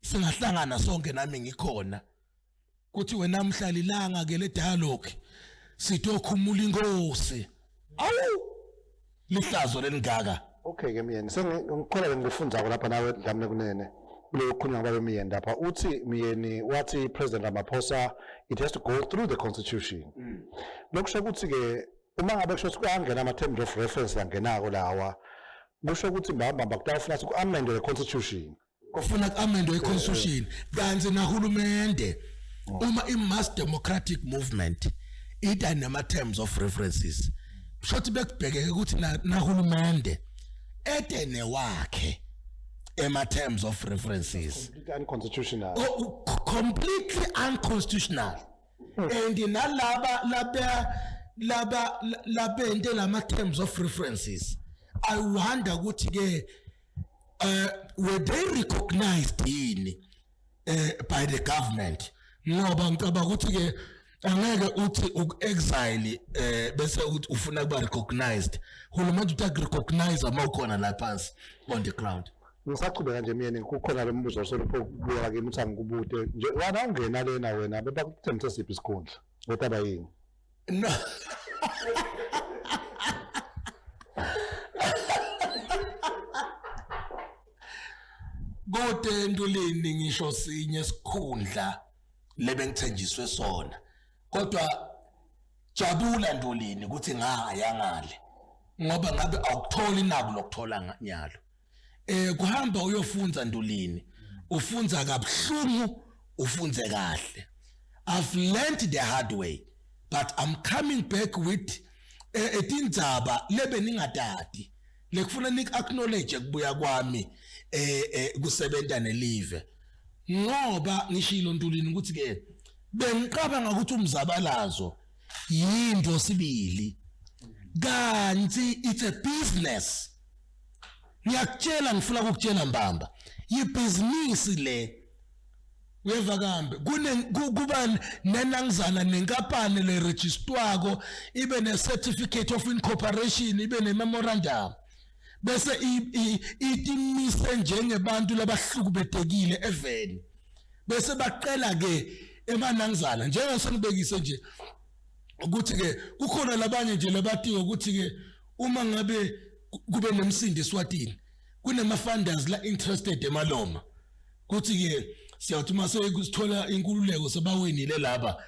singahlangana sonke nami ngikhona kuthi wena mhlalilanga ke le dialogue sitokhumula inkosi awu lihlazo leningaka. Okay ke Myeni sengikhola ngifundza lapha nawe Dlamini kunene kulo kukhulunywa babe Myeni lapha uthi Myeni wathi President Ramaphosa it has to go through the constitution. Lokusho ukuthi ke uma ngabe kusho ukuthi kuyangena ama terms of reference yangenako lawa kusho ukuthi mbamba bakufuna ukuthi ku-amend the constitution. Kufuna ku-amend the constitution kanti nahulumende uma i-mass democratic movement ita nama terms of references shothi bekubhekeke ukuthi nahulumende etene wakhe ema terms of references completely unconstitutional. Completely unconstitutional. And laba ente lama terms of references I wonder ukuthi ke were they recognized by the government ngoba ngicabanga ukuthi ke angeke uthi uexile bese uthi ufuna kuba recognized hulumende uthi recognize ama ukhona la phansi on the ground. Ngisachubeka nje Myeni kukhona lo mbuzo osolopho kubuka kimi uthi angikubude nje wena ungena lena wena bebakuthemthe siphi isikhundla ngotaba yini no Gode Ntulini ngisho sinye isikhundla lebengithenjiswe sona kodwa jabula Ntulini ukuthi ngaya ngale ngoba ngabe awukutholi nabo lokuthola nyalo kuhamba uyofunza Ntulini ufunza kabuhlungu ufunze kahle. I've learned the hard way but I'm coming back with etindzaba lebe ningatati lekufuna nik acknowledge kubuya kwami kusebenza nelive ngoba ngishilo Ntulini ukuthi ke bengiqabanga ukuthi umzabalazo yinto sibili kanti it's a business. Ngiyakutshela ngifuna ukukutshela Mbamba yibusiness le weva kambe kuba nenangizana nenkampani le registrwako ibe ne certificate of incorporation ibe ne memorandum bese itimise njengebantu labahlukubedekile eveni bese baqela ke emanangizana njengoba senibekise nje ukuthi ke kukhona labanye nje labatiwe ukuthi ke uma ngabe kube nemsindi Eswatini kunema funders la interested emaloma kuthi ke siyathi mase kusithola inkululeko sebawinile laba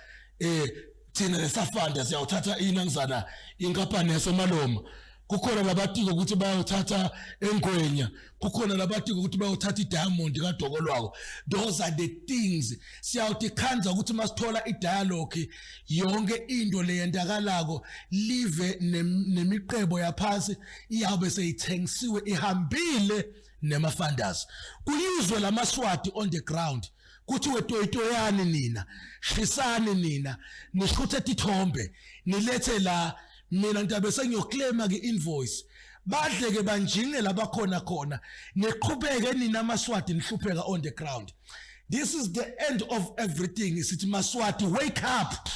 thina lesafanda siyawuthatha inangizana inkampani yasemaloma kukhona labatiko ukuthi bayothatha engwenya kukhona labatiko ukuthi bayothatha idiamond kaDokolwako. Those are the things siyawuthi khanza ukuthi masithola idialogue yonke into leyendakalako live nemiqebo yaphansi iyabe seyithengisiwe ihambile nema funders kuyizwe lamaswati on the ground kuthi wetoyitoyani nina shisani nina nishuthe tithombe nilethe la mina ntabe sengiyoclaima ke invoice badle ke banjinge labakhona khona neqhubeke nina amaswati nihlupheka on the ground. This is the end of everything. Isithi Maswati, wake up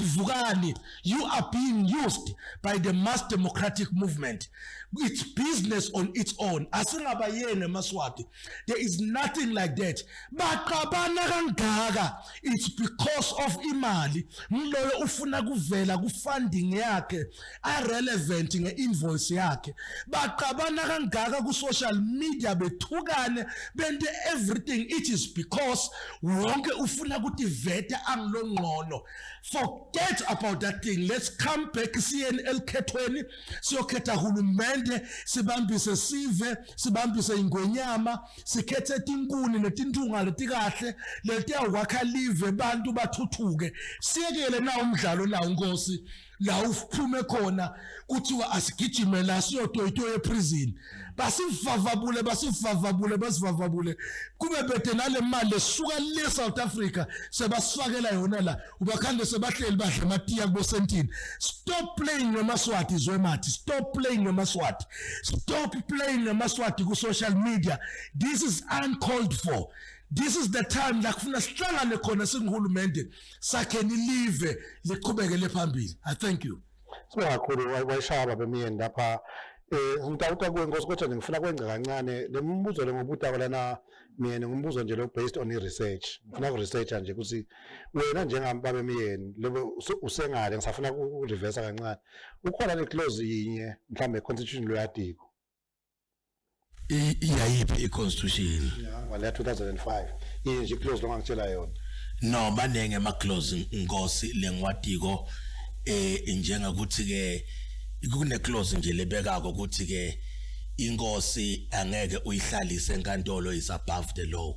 vukani. You are being used by the mass democratic movement. It's business on its own. Asingabayene Maswati. There is nothing like that. Bakabana kangaka. It's because of imali. Mloyo ufuna kuvela kufunding yakhe irrelevant ngeinvoice yakhe. Bakabana kangaka ku social media bethukane bende everything. It is because wonke ufuna ukuthi vete angilongqono. Forget about that thing. Let's come back CNL khethweni siyokhetha hulumende sibambise sive sibambise ingwenyama sikhethe tinkuni netintunga letikahle letiyakwakha live bantu bathuthuke siyekele na umdlalo na unkosi la uphume khona kuthiwa asigijime la siyotoyitoye prison basivavabule kube bethe nale mali esuka le South Africa sebasifakela yona la ubakhande sebahleli badla amatiya kubo sentini. Stop playing ngamaswati Zwemathi, stop playing ngamaswati, stop playing ngamaswati ku social media. This is uncalled for. This is the time la kufuna sihlangane khona singihulumende sakheni live liqhubekele phambili. I thank you. Sibe kakhulu wayishaya bemiyeni lapha ngitawuta kuwe Nkosi kodwa ngifuna kwenza kancane lembuzo lengobutako lana Myeni ngumbuzo nje lo based on research. Ngifuna ku researcha nje ukuthi wena njengamba bemiyeni lebo usengale ngisafuna ku reverse kancane. Ukhona le clause yinye mhlambe constitution lo yadiko. Iyayiphi i-constitution ngale 2005 inje clause lo ngangitshela yona. No banenge ama clause Nkosi lengwadiko njengakuthi ke kune clause nje lebekako ukuthi ke inkosi angeke uyihlalise enkantolo is above the law.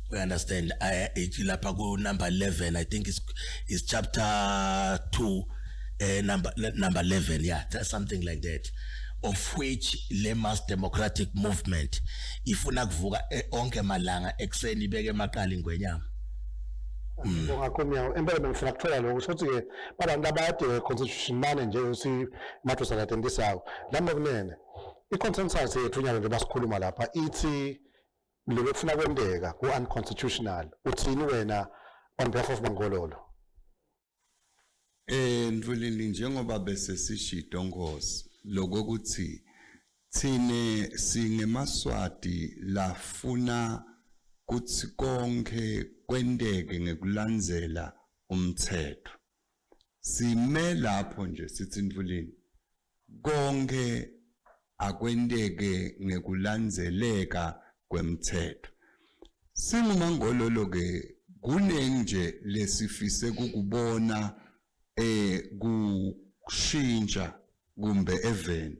We understand lapha ku number 11 I think is chapter 2 number 11 yeah something like that, of which le mass democratic movement ifuna kuvuka onke malanga ekseni ibeke emaqala ingwenyama. Ngakho empela bengifuna kuthola lokho ukuthi ke babantu abade constitution mane nje usi matho salathendisayo lambe kunene i-consensus yethu nyalo nje basikhuluma lapha ithi lebe kufuna kwendeka ku unconstitutional. Uthini wena on behalf of Mangololo? Ndvulini njengoba bese sishito Nkosi lokuthi thine singemaswati lafuna kuthi konke kwendeke ngekulandzela umthetho. Sime lapho nje sithi Ndvulini konke akwendeke ngekulandzeleka kwemthetho. Singumangololo ke kunenje lesifise kukubona kushintsha kumbe even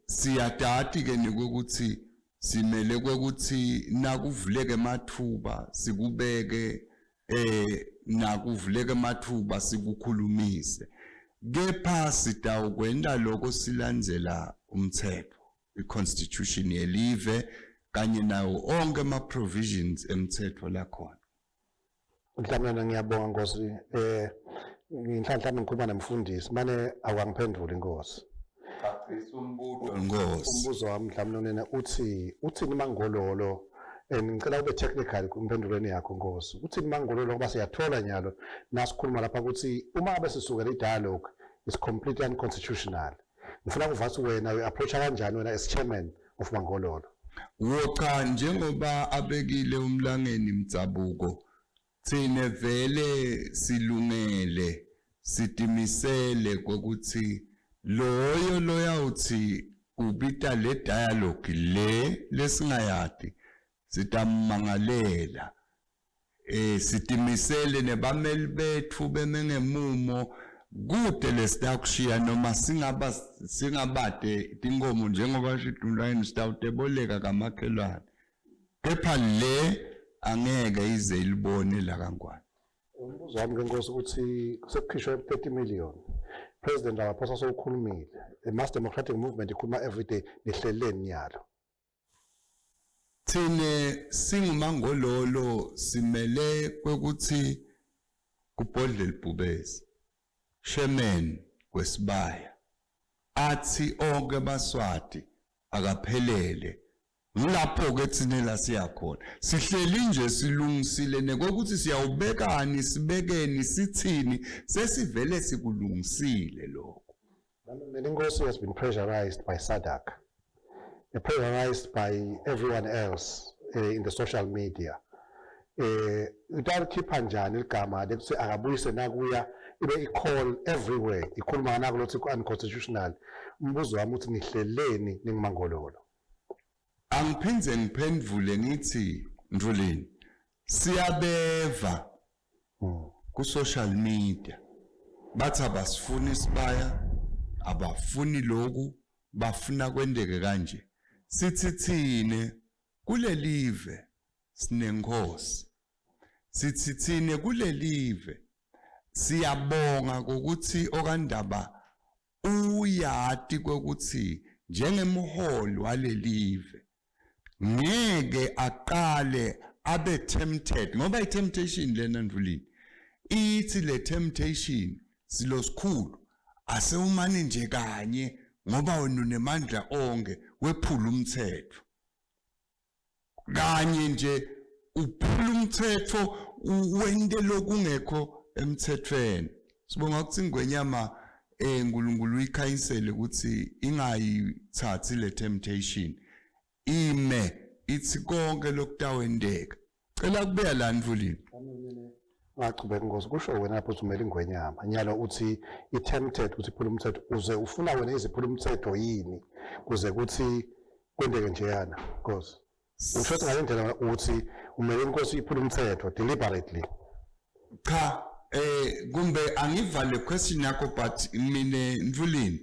siyadati ke nikokuthi simele kwekuthi nakuvuleke mathuba sikubeke nakuvuleke mathuba sikukhulumise kepha sitawukwenda lokho silandzela umthetho i-constitution yelive kanye nawo onke ama provisions emthetho lakhona. Mhlawumbe ngiyabonga Nkosi nginhlanhla ngikhuluma nomfundisi manje awangiphendule Nkosi. Umbuzo wami mhlawumbe uthini Mangololo ngicela ube technical kumphendulweni yakho Nkosi. Uthini Mangololo ngoba siyathola nyalo nasikhuluma lapha ukuthi uma besisukela i-dialogue is completely unconstitutional. Ngifuna kuvathi wena u-approach kanjani wena as chairman of Mangololo? Cha njengoba abekile umlangeni Mtsabuko thine vele silungele sitimisele kokuthi loyo loyawuthi ubita le dialogue lesingayadi sitamangalela sitimisele nebameli bethu bemengemumo kude lesitakushiya noma singabade tinkomo njengoba shidunlayini sitawuteboleka kamakhelwane kepha le angeke ize ilibone la kangwane. Umbuzo wami Nkosi ukuthi sekukhishwe 30 million. President Ramaphosa sokhulumile. The mass democratic movement ikhuluma everyday nehleleni nyalo. Thine singumangololo simele kwekuthi kubhodle libhubezi. Chairman kwesibaya athi onke baswati akaphelele lapho ke thine la siyakhona sihleli nje silungisile nekokuthi siyawubekani sibekeni sithini sesivele sikulungisile lokho. The Nkosi has been pressurized by SADC, pressurized by everyone else in the social media. Utalikhipha njani igama lekuthi akabuyise nakuya ibe i-call everywhere ikhuluma ngakho lokuthi ku-unconstitutional. Umbuzo wami uthi nihleleni ningumangololo? Angiphinze ngiphendvule ngithi Ndvuleni siyabeva ku social media bathi abasifuni isibaya abafuni lokhu bafuna kwendeke kanje sithi thine kulelive sinenkosi sithi thine kulelive siyabonga ukuthi okandaba uyati kokuthi njengemholi walelive ngeke aqale abe tempted ngoba i-temptation lena Ndvulini ithi le temptation silosikhulu asewumani nje kanye ngoba wena unemandla onke wephula umthetho kanye nje uphula umthetho wente lokungekho emthethweni sibonga ukuthi ingwenyama uNkulunkulu uyikhayisele ukuthi ingayithathi le temptation ime ithi konke lokutawendeka cela kubeya la Ndvulini ngachubeka ngosi kusho wena lapho uthumela ingwenyama nyalo uthi i-tempted ukuthi iphula umthetho uze ufuna wena iziphula umthetho yini kuze kuthi kwendeke njeyana ngosi usho ukuthi ngale ndlela uthi umele inkosi iphula umthetho deliberately cha kumbe angivale question yakho but mina Ndvulini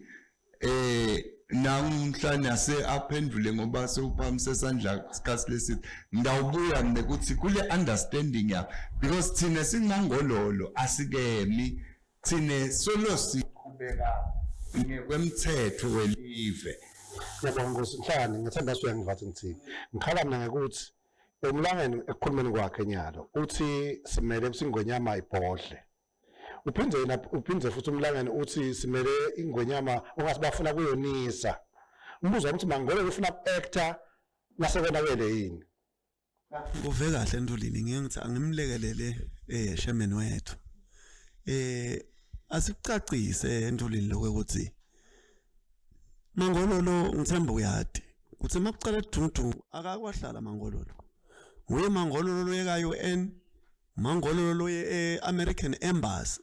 namhlanje ase aphendule ngoba sewuphamise isandla sikhathi lesithi ndawubuya mina ukuthi kule understanding yakho because thina singangololo asikemi thine solo siqhubeka ngekwemthetho welive yabona ngosi mhlawumbe ngithemba uyangivathi ngithini ngikhala mina ngekuthi emlangeni ekukhulumeni kwakhe nyalo uthi simele singwenyama ibhodle uphinde futhi umlangeni uthi simele ingwenyama ongasibafuna kuyonisa umbuzo wami uthi Mangololo ufuna actor nasekonakele yini uve kahle Ndvulini ngiyengithi angimlekelele chairman wethu asicacise Ndvulini lokuthi Mangololo ngithemba uyadi kuthi makucala edundu akakwahlala Mangololo nguye Mangololo loyeka UN Mangololo loye American Embassy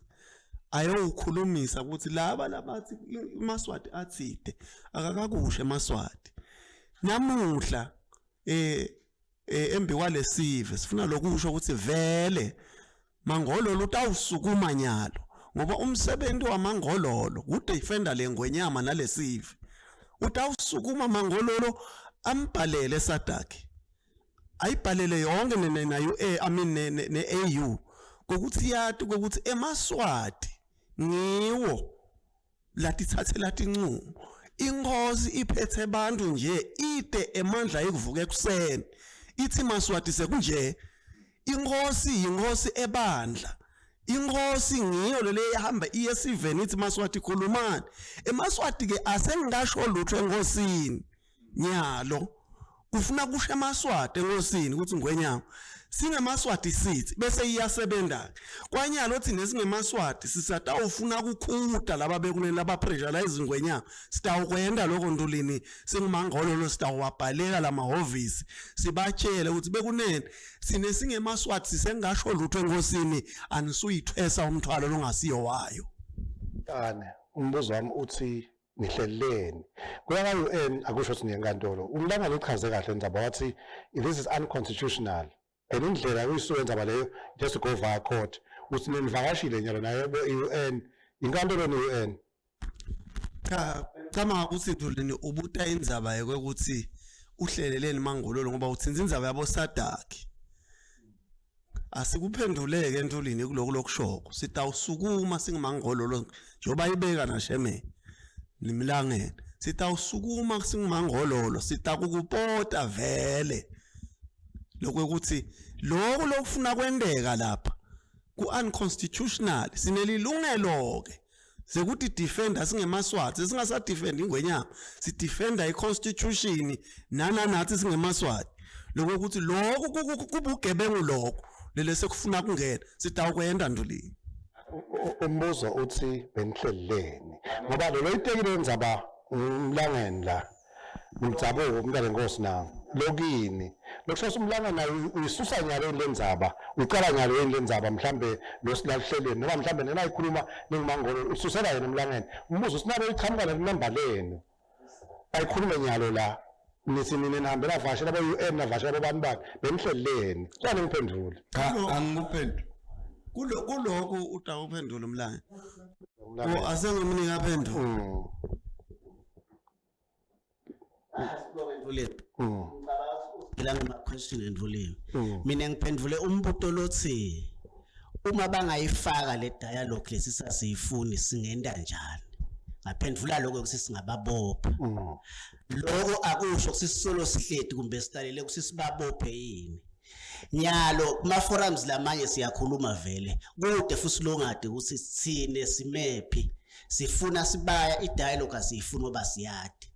ayokhulumisa ukuthi laba labathi iMaswati athide akakakushe eMaswati namuhla embi kwalesive sifuna lokusho ukuthi vele Mangololo utawusukuma nyalo ngoba umsebenzi waMangololo udefender lengwenyama nalesive utawusukuma Mangololo ambhalele sadakhe ayibhalele yonke ne-AU kokuthi yati kokuthi eMaswati ngiwo latithathela tincumo inkosi iphethe abantu nje ide emandla ekuvuka ekuseni ithi Maswati sekunje inkosi ebandla inkosi ngiyo lele ihamba iye siveni ithi Maswati khulumani eMaswati ke asengasho lutho enkosini nyalo ufuna kusha eMaswati enkosini ukuthi ngwenyama singeMaswati sithi bese iyasebenza kwanyalo thina singeMaswati sisatawufuna ukukhuda laba bekunene laba pressure izingwenyama sitawukwenda lokho Ndulini singimangololo sitawabhaleka lamahovisi sibatshele ukuthi bekunene sine singeMaswati sisengasho lutho enkosini anisuyithwesa umthwalo longasiyo wayo kane umbuzo wami uthi nihleleni kuyaka UN akusho ukuthi niyenkantolo umlangani uchaze kahle ndzaba wathi this is unconstitutional indlela uyisuwenza leyo just go via court uthi nenivakashile nyalo nayo UN inkantolo ne-UN cha ukuthi Ndulini ubuta indzaba yokuthi uhleleleni Mangololo ngoba uthinza indzaba yabo sadakhe asikuphenduleke Ndulini kuloko lokushoko sitawusukuma singimangololo njoba ibeka na sheme nimlangeni sitawusukuma singimangololo sitakukupota vele lokuthi lokho lokufuna kwendeka lapha ku unconstitutional sinelilungelo ke sekuthi defender singeMaswati singasa defend ingwenyama si defender iconstitution nathi singeMaswati lokuthi lokho kubugebengu lokho lele sekufuna kungena sitawukwenda Ndulini umbuzo uthi benihleleni ngoba lo itekile ndzaba umlangeni la umdzabo umntana inkosi nawo lokini lokushasa umlangani nayo uyisusa nyalo lendzaba uqala nyalo lendzaba mhlambe losilahleleni noma mhlambe nena ikhuluma ningimangolo ususela yena umlangani umbuzo sinabo iqhamuka nemember lenu ayikhulume nyalo la nithi nina nihambela vashe laba UN navashe labantu bakhe benihleleni kwani ngiphendule angikuphendule kuloko utawuphendula umlangani asengimnika aphendula Ilanga question endvuliwe mina ngiphendvule umbuto lothi uma bangayifaka le dialogue lesisasifuni singenda njani ngaphendula lokho ukuthi singababopha lokho akusho ukuthi sisolo sihleti kumbe sitalele ukuthi sibabophe yini nyalo kuma forums lamanye siyakhuluma vele kude futhi longade ukuthi sithine simephi sifuna sibaya idialogue asifuna oba siyade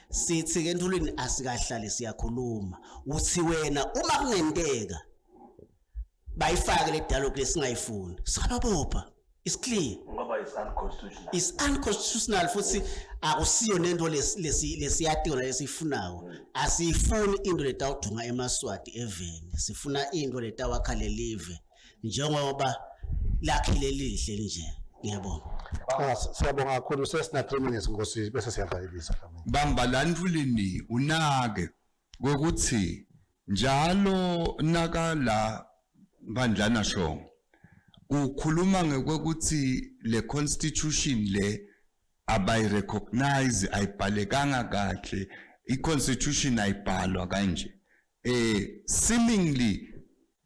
sithi ke Ntulini asikahlali siyakhuluma uthi wena uma kungendeka bayifake le dialogue lesingayifuni singababopha is clear ngoba is unconstitutional is unconstitutional futhi akusiyo nento lesiyati ona lesifunayo asifuni into letawudunga eMaswati eveni sifuna into letawakha live njengoba lakhile lihle nje ngiyabonga siyabonga kakhulu sesina 3 minutes ngosi bese siyadayilisa bamba la Ntulini unake ukuthi njalo nakala bandlana shongo ukhuluma ngekwekuthi le constitution le abayi recognize ayibhalekanga kahle I-constitution ayibhalwa kanje seemingly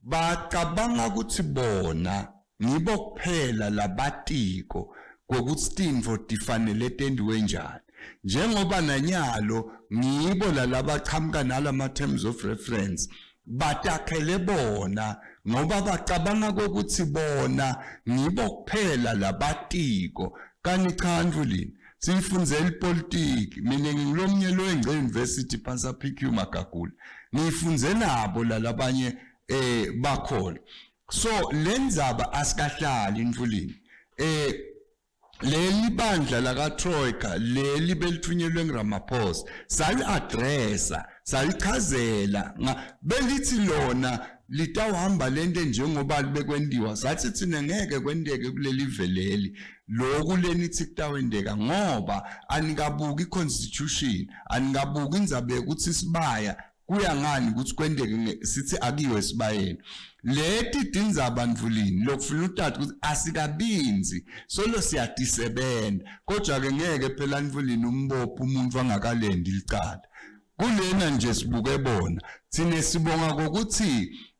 bacabanga ukuthi bona ngibo kuphela labatiko kokuthi tinfo tifanele tendiwe njani njengoba nanyalo ngibo lalabaqhamuka nalama terms of reference batakhele bona ngoba bacabanga ukuthi bona ngibo kuphela labatiko kanti cha Ntulini sifundzela ipolitiki mina ngilomnye lo engce university phansi PQ Magagula ngifunze nabo lalabanye bakhona so lenzaba asikahlali Ntulini leli bandla la kaTroika leli belithunyelwe ngiRamaphosa sali addressa salichazela belithi lona litawuhamba lento njengoba libekwendiwa sathi thina ngeke kwendeke kuleli veleli lokhu lenithi kutawendeka ngoba anikabuki iconstitution anikabuki indzabe ukuthi sibaya kuya ngani ukuthi kwendeke sithi akiwe sibayeni leti tindzaba Ntulini lokufuna utata ukuthi asikabinzi solo siyadisebenda kodwa ke ngeke phela Ntulini umbopho umuntu angakalendi licala kulena nje sibuke bona thine sibonga ukuthi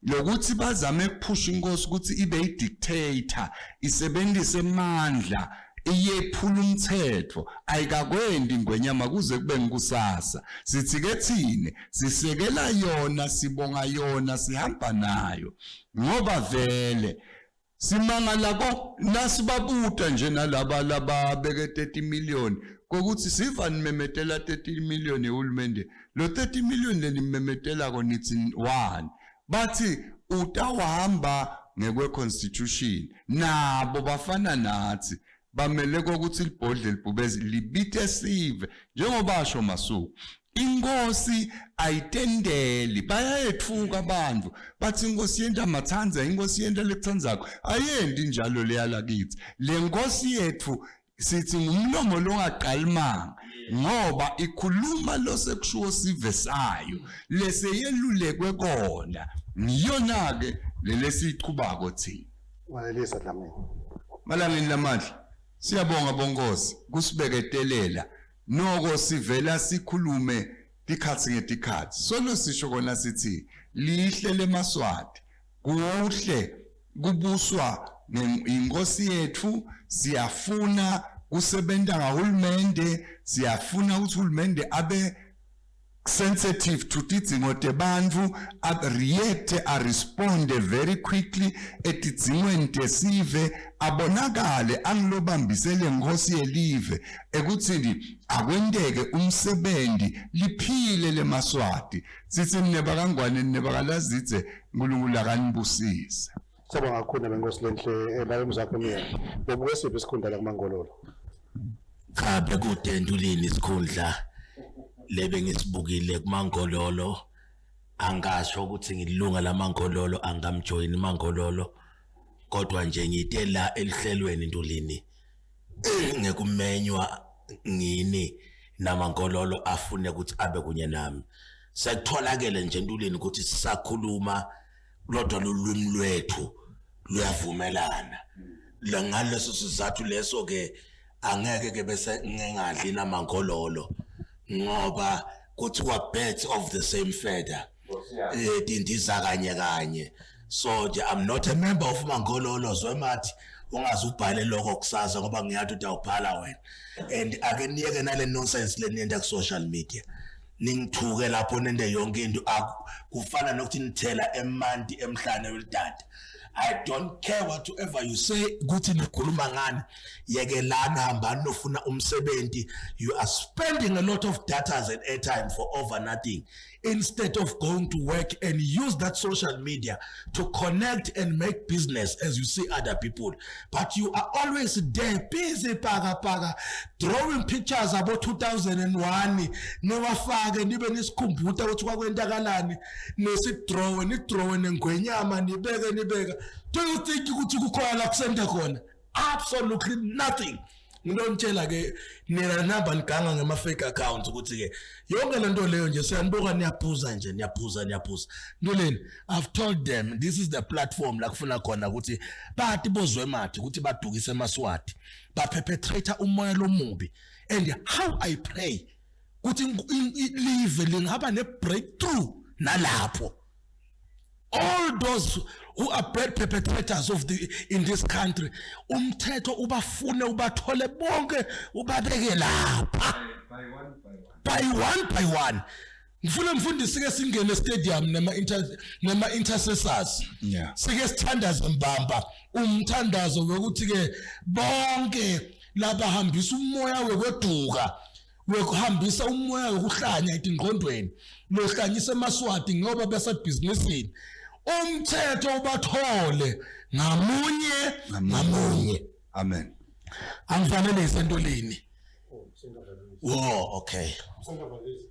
lokuthi bazame ukuphusha inkosi ukuthi ibe idictator isebenzise amandla iyephula umthetho ayikakwendi ingwenyama kuze kube nkusasa sithi ke thine sisekela yona sibonga yona sihamba nayo ngoba vele simangala ko nasibabuta nje nalaba beke 30 million kokuthi siva nimemetela 30 million ehulumende lo 30 million lenimemetela ko nithi 1 bathi utawahamba ngekwe constitution nabo bafana nathi bamele kokuthi libhodle libhubezi libite sive njengoba asho Masuku inkosi ayitendeli bayayethuka abantu bathi inkosi yenda mathanza inkosi yenda lekuthanzako ayendi njalo leyala kithi le nkosi yethu sithi ngumlomo longaqalimanga ngoba ikhuluma lo sekushiwo sive sayo leseyelulekwe kona ngiyona ke lesichubako thina walelisa Dlamini malangeni lamandla siyabonga bonkosi kusibeketelela noko sivela sikhulume tikhatsi ngetikhatsi solo sisho kona sithi lihle leMaswati kuhle kubuswa inkosi yethu siyafuna kusebenta ngahulumende siyafuna ukuthi uhulumende abe sensitive to tidzingo tebantfu react respond very quickly etidzingweni tesive abonakale angilobambisele nkosi yelive ekuthini akwendeke umsebenzi liphile leMaswati sithi nebakangwane nebakalazithe uNkulunkulu akanibusise Sabonga kakhulu benkosi lenhle la Mzwakhe Myeni bobuke siphi isikhundla la kuMangololo cha bekude Ntulini isikhundla lebe ngisibukile kuMangololo angasho ukuthi ngilunga laMangololo angamjoin iMangololo kodwa nje ngite la elihlelweni Ntulini ngekumenywa ngini naMangololo afune ukuthi abe kunye nami sekutholakele nje Ntulini ukuthi sisakhuluma lodwa lolwimi lwethu luyavumelana la ngaleso sizathu leso ke angeke ke bese ngingadli naMangololo ngoba kuthiwa birds of the same feather tindiza kanye So I'm not a member of Mangololo Zwemathi ungazubhale lokho kusasa ngoba ngiyathi utawubhala wena. And akeniyeke nale nonsense leniyenda ku social media. Ningithuke lapho nende yonke into kufana nokuthi nithela emanti emhlane welidada. I don't care whatever you say ukuthi nikhuluma ngani yekelana hambani nofuna umsebenzi. You are spending a lot of data and airtime for over nothing instead of going to work and use that social media to connect and make business as you see other people. But you are always there busy paga drawing pictures about 2001 newafake nibe nisikhumbutha ukuthi kwakwenzakalani nesidrowe nidrowe nengwenyama nibeke. Do you think ukuthi kukhona la kusenta khona? Absolutely nothing. Ngilomtshela ke nina namba niganga ngama fake accounts ukuthi ke yonke lento leyo nje siyanibuka niyaphuza nje niyaphuza Ntoleni, I've told them this is the platform la kufuna khona ukuthi bathi bozwemathi ukuthi badukise eMaswati baperpetrate umoya lomubi. And how I pray ukuthi live lingaba ne breakthrough nalapho. All those who are bad perpetrators of in this country, umthetho ubafune ubathole bonke ubabeke lapha by one. Ngifuna mfundisi ke singene stadium nema intercessors. Sike sithandaze mbamba umthandazo wokuthi ke bonke laba hambisa umoya wekweduka wekuhambisa umoya wokuhlanya ingqondweni lohlanyisa eMaswati ngoba bese businessini. Umthetho ubathole ngamunye. Amen. Angifanele isentolini. Okay.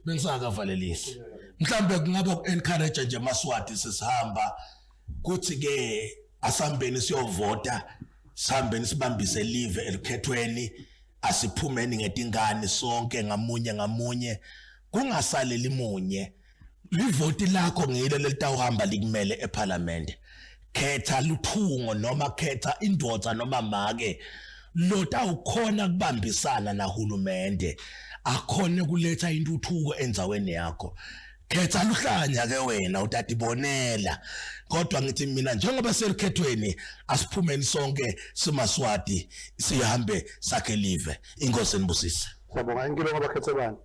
Bengisakavalelisi. Mhlambe kungaba ku-encourage nje eMaswati sisihamba kuthi ke asambeni siyovota, sihambeni sibambise live elikhethweni, asiphumeni ngetingane sonke ngamunye kungasaleli munye. Livoti lakho ngile lelitawuhamba likumele eParliament. Khetha luthungo noma khetha indvodza noma make lotawukhona kubambisana nahulumende akhone kuletha intuthuko endzaweni yakho. Khetha luhlanya ke wena utatibonela. Kodwa ngithi mina njengoba selikhethweni asiphumeni sonke siMaswati sihambe sakhe live. Inkosi nibusise. Sabonga inkilo ngoba khethe bani?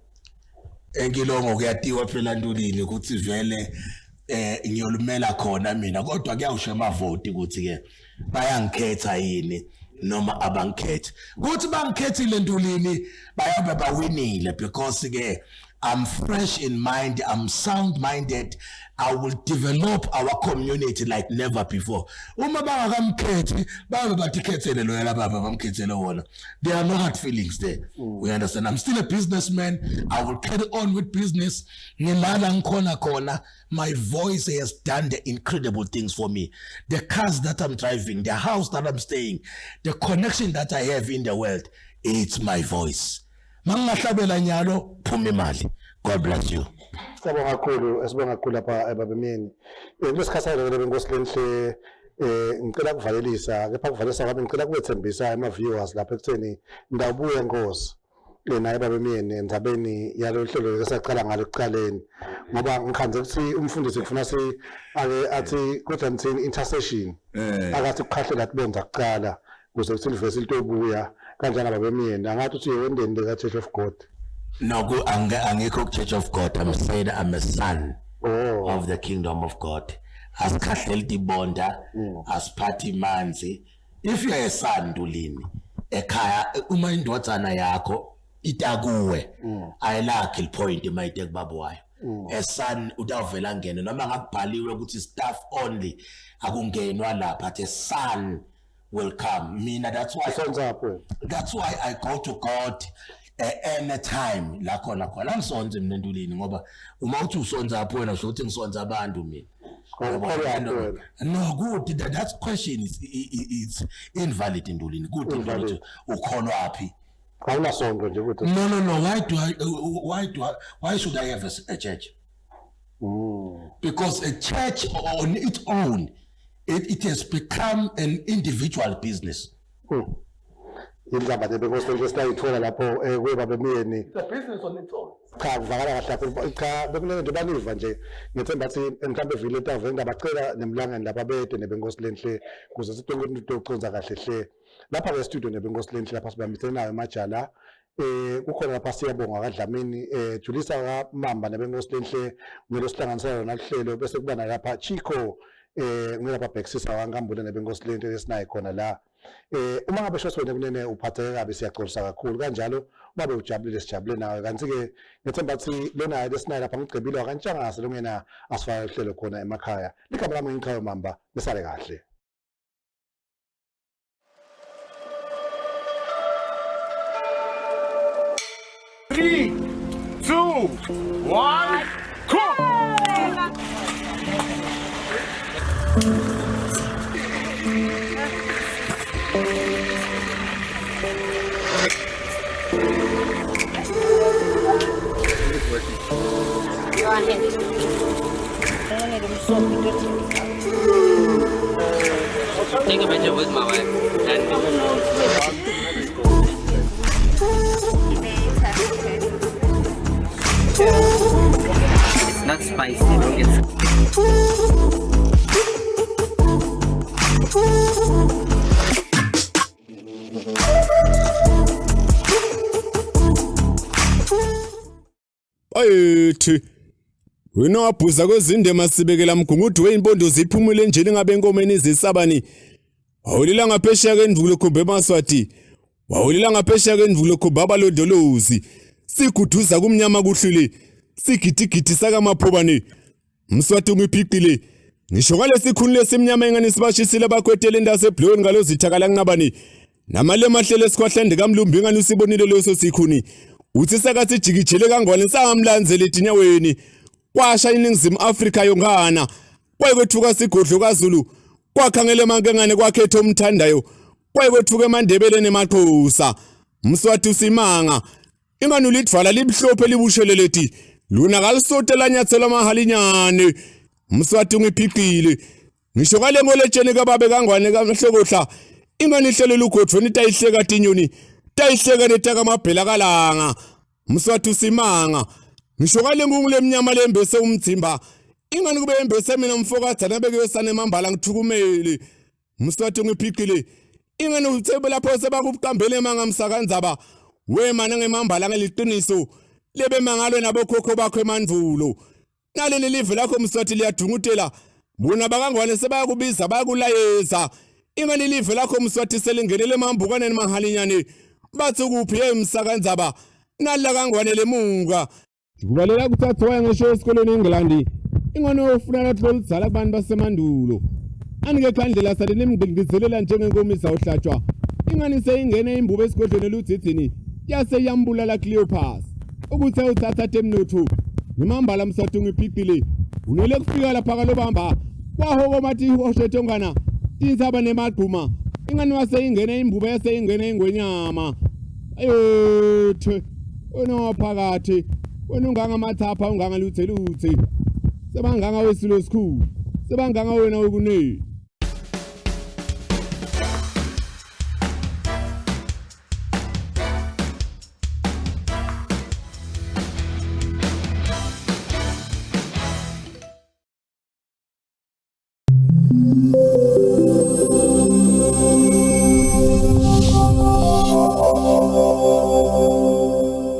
Enkilongo kuyatiwa phela Ntulini ukuthi vele ngiyolumela khona mina kodwa kuyawusho amavoti ukuthi ke bayangikhetha yini noma abangikhethe. Kuthi bangikhethile Ntulini bayabe bawinile because ke I'm fresh in mind, I'm sound-minded. I will develop our community like never before. Uma bangakamkhethi babe batikhethele lo yala baba bamkhethele wona. There are no hard feelings there. We understand. I'm still a businessman. I will carry on with business. Ngimala ngikhona khona. My voice has done the incredible things for me. The cars that I'm driving, the house that I'm staying, the connection that I have in the world, it's my voice. Mangahlabela nyalo phuma imali. God bless you. Sibonga kakhulu lapha eBabemyeni. Ngesikhathi ke bengosilendle ngicela kuvalelisa kepha kuvalelisa kwabe ngicela kuwethembisa ama viewers lapha ekutheni ndawubuye Nkosi naye eBabemyeni endzabeni yalo hlelo lesaqala ngalo ekuqaleni ngoba ngikhanze ukuthi umfundisi kufuna athi kodwa ngithini intercession akathi kukhahlela kubenza kuqala kuze kuthi livesi litobuya kanjani eBabemyeni angathi uthi wendeni leka Church of God. No, go angekho Church of God. I'm saying I'm a son of the kingdom of God. As Catholic Bonda, as party manzi. If you're a son, Ntulini, ekhaya uma indodana yakho itakuwe. I like the point in my take babuwayo. A son utavela ngene noma ngakubhaliwe ukuthi staff only akungenwa lapha but a son will come. Mina that's why I go to God. Anytime la khona ngisonze mina Ntulini ngoba uma uthi usonza apho wena usho ukuthi ngisonza abantu mina. No, good. That question is invalid Ntulini. Good ukuthi ukholwa aphi. Awunasonto nje ukuthi. No. Why should I have a church? Because a church on its own, it has become an individual business. Indaba because just like ithola lapho kweBabemyeni. It's a business on its own. cha kuvakala kahle cha bekulento nje baniva nje ngethemba ukuthi mhlawumbe vile etavenda bacela nemlangeni lapha bede nebenkosi lenhle kuze sitonke into oconza kahle hle lapha ke studio nebenkosi lenhle lapha sibambisene nayo emajala kukhona lapha siyabonga kaDlamini Julisa ka Mamba nebenkosi lenhle ngelo sihlanganisana nahlelo bese kuba nalapha Chico ngilapha Bexisa wangambule nebenkosi lenhle lesinayo khona la uma ngabe shosho wena kunene uphatheke kabi siyaxolisa kakhulu kanjalo babe ujabulile sijabule nawe kanti ke ngethemba ukuthi lona lesinayo lapha ngigcibile wakantshangase longena asifaka uhlelo khona emakhaya ligama lami ngiqhawe mamba besale kahle. Three, two, one, cook! Go ahead. Take a picture with my wife. It's not spicy, don't get Ayithi wena wabhuza kwezinde masibekela mgungudu weinbondo ziphumule nje ngabe enkomeni izisabani wawulila ngaphesheya kendvulo khombe Maswati wawulila ngaphesheya kendvulo khombe abalondolozi siguduza kumnyama kuhlile sigidigidi saka maphobane Mswati ungiphiqile ngisho ngale sikhunile semnyama engani sibashisile abakwetele ndase blowini ngalo zithakala nqabani namale mahlele sikhwahlande kamlumbi engani usibonile leso sikhuni uthi sakathi jikijele kangwane sangamlanzela edinyaweni kwasha iningizimu Afrika yongana kwayikwethuka sigodlo kaZulu kwakhangele mankengane kwakhetha umthandayo kwayikwethuka eMandebele nemaqhosa Mswati usimanga ingani ulidvala libhlophe libusheleleti luna kalisote lanyathela amahalinyane Mswati ungiphiqile ngisho ngale ngoletsheni kababe kangwane kamhlokotla ingani ihlelela ugodlweni tayihleka tinyoni tayihleka netaka amabhela kalanga Mswati usimanga ngisho ngale ngumule emnyama lembese umthimba ingani kube embese mina mfokazana bekuyosana emambala ngithukumele Mswati ungiphiqile ingani uthebe lapho sebakuqambele manga msakanzaba wemana ngemambala ngeliqiniso lebe mangalo nabokhokho bakho emandvulo naleli live lakho Mswati liyadungutela bona bakangwane sebayakubiza bayakulayeza ingani live lakho Mswati selingenele emambukane mahalinyane bathi kuphi emsakanzaba nalla kangwane lemunga kubalela kuthathwa ngisho esikoleni eNgilandi ingane ofuna latholudzala kubantu basemandulo anike khandlela sale nemngqingizelela njengenkomisa ohlatshwa ingane seyingene imbubo esigodlweni eludzithini yase yambulala Cleopas ukuthi uthatha temnotho ngimambala Mswati ungiphiqile unele kufika lapha kalobamba kwahoko mathi oshethe ngana insaba nemaqhuma ingane waseyingene imbubo yaseyingene ingwenyama ayothe wena waphakathi wena unganga mathapha unganga luthe sebanganga wesilo sikhulu sebanganga wena ukune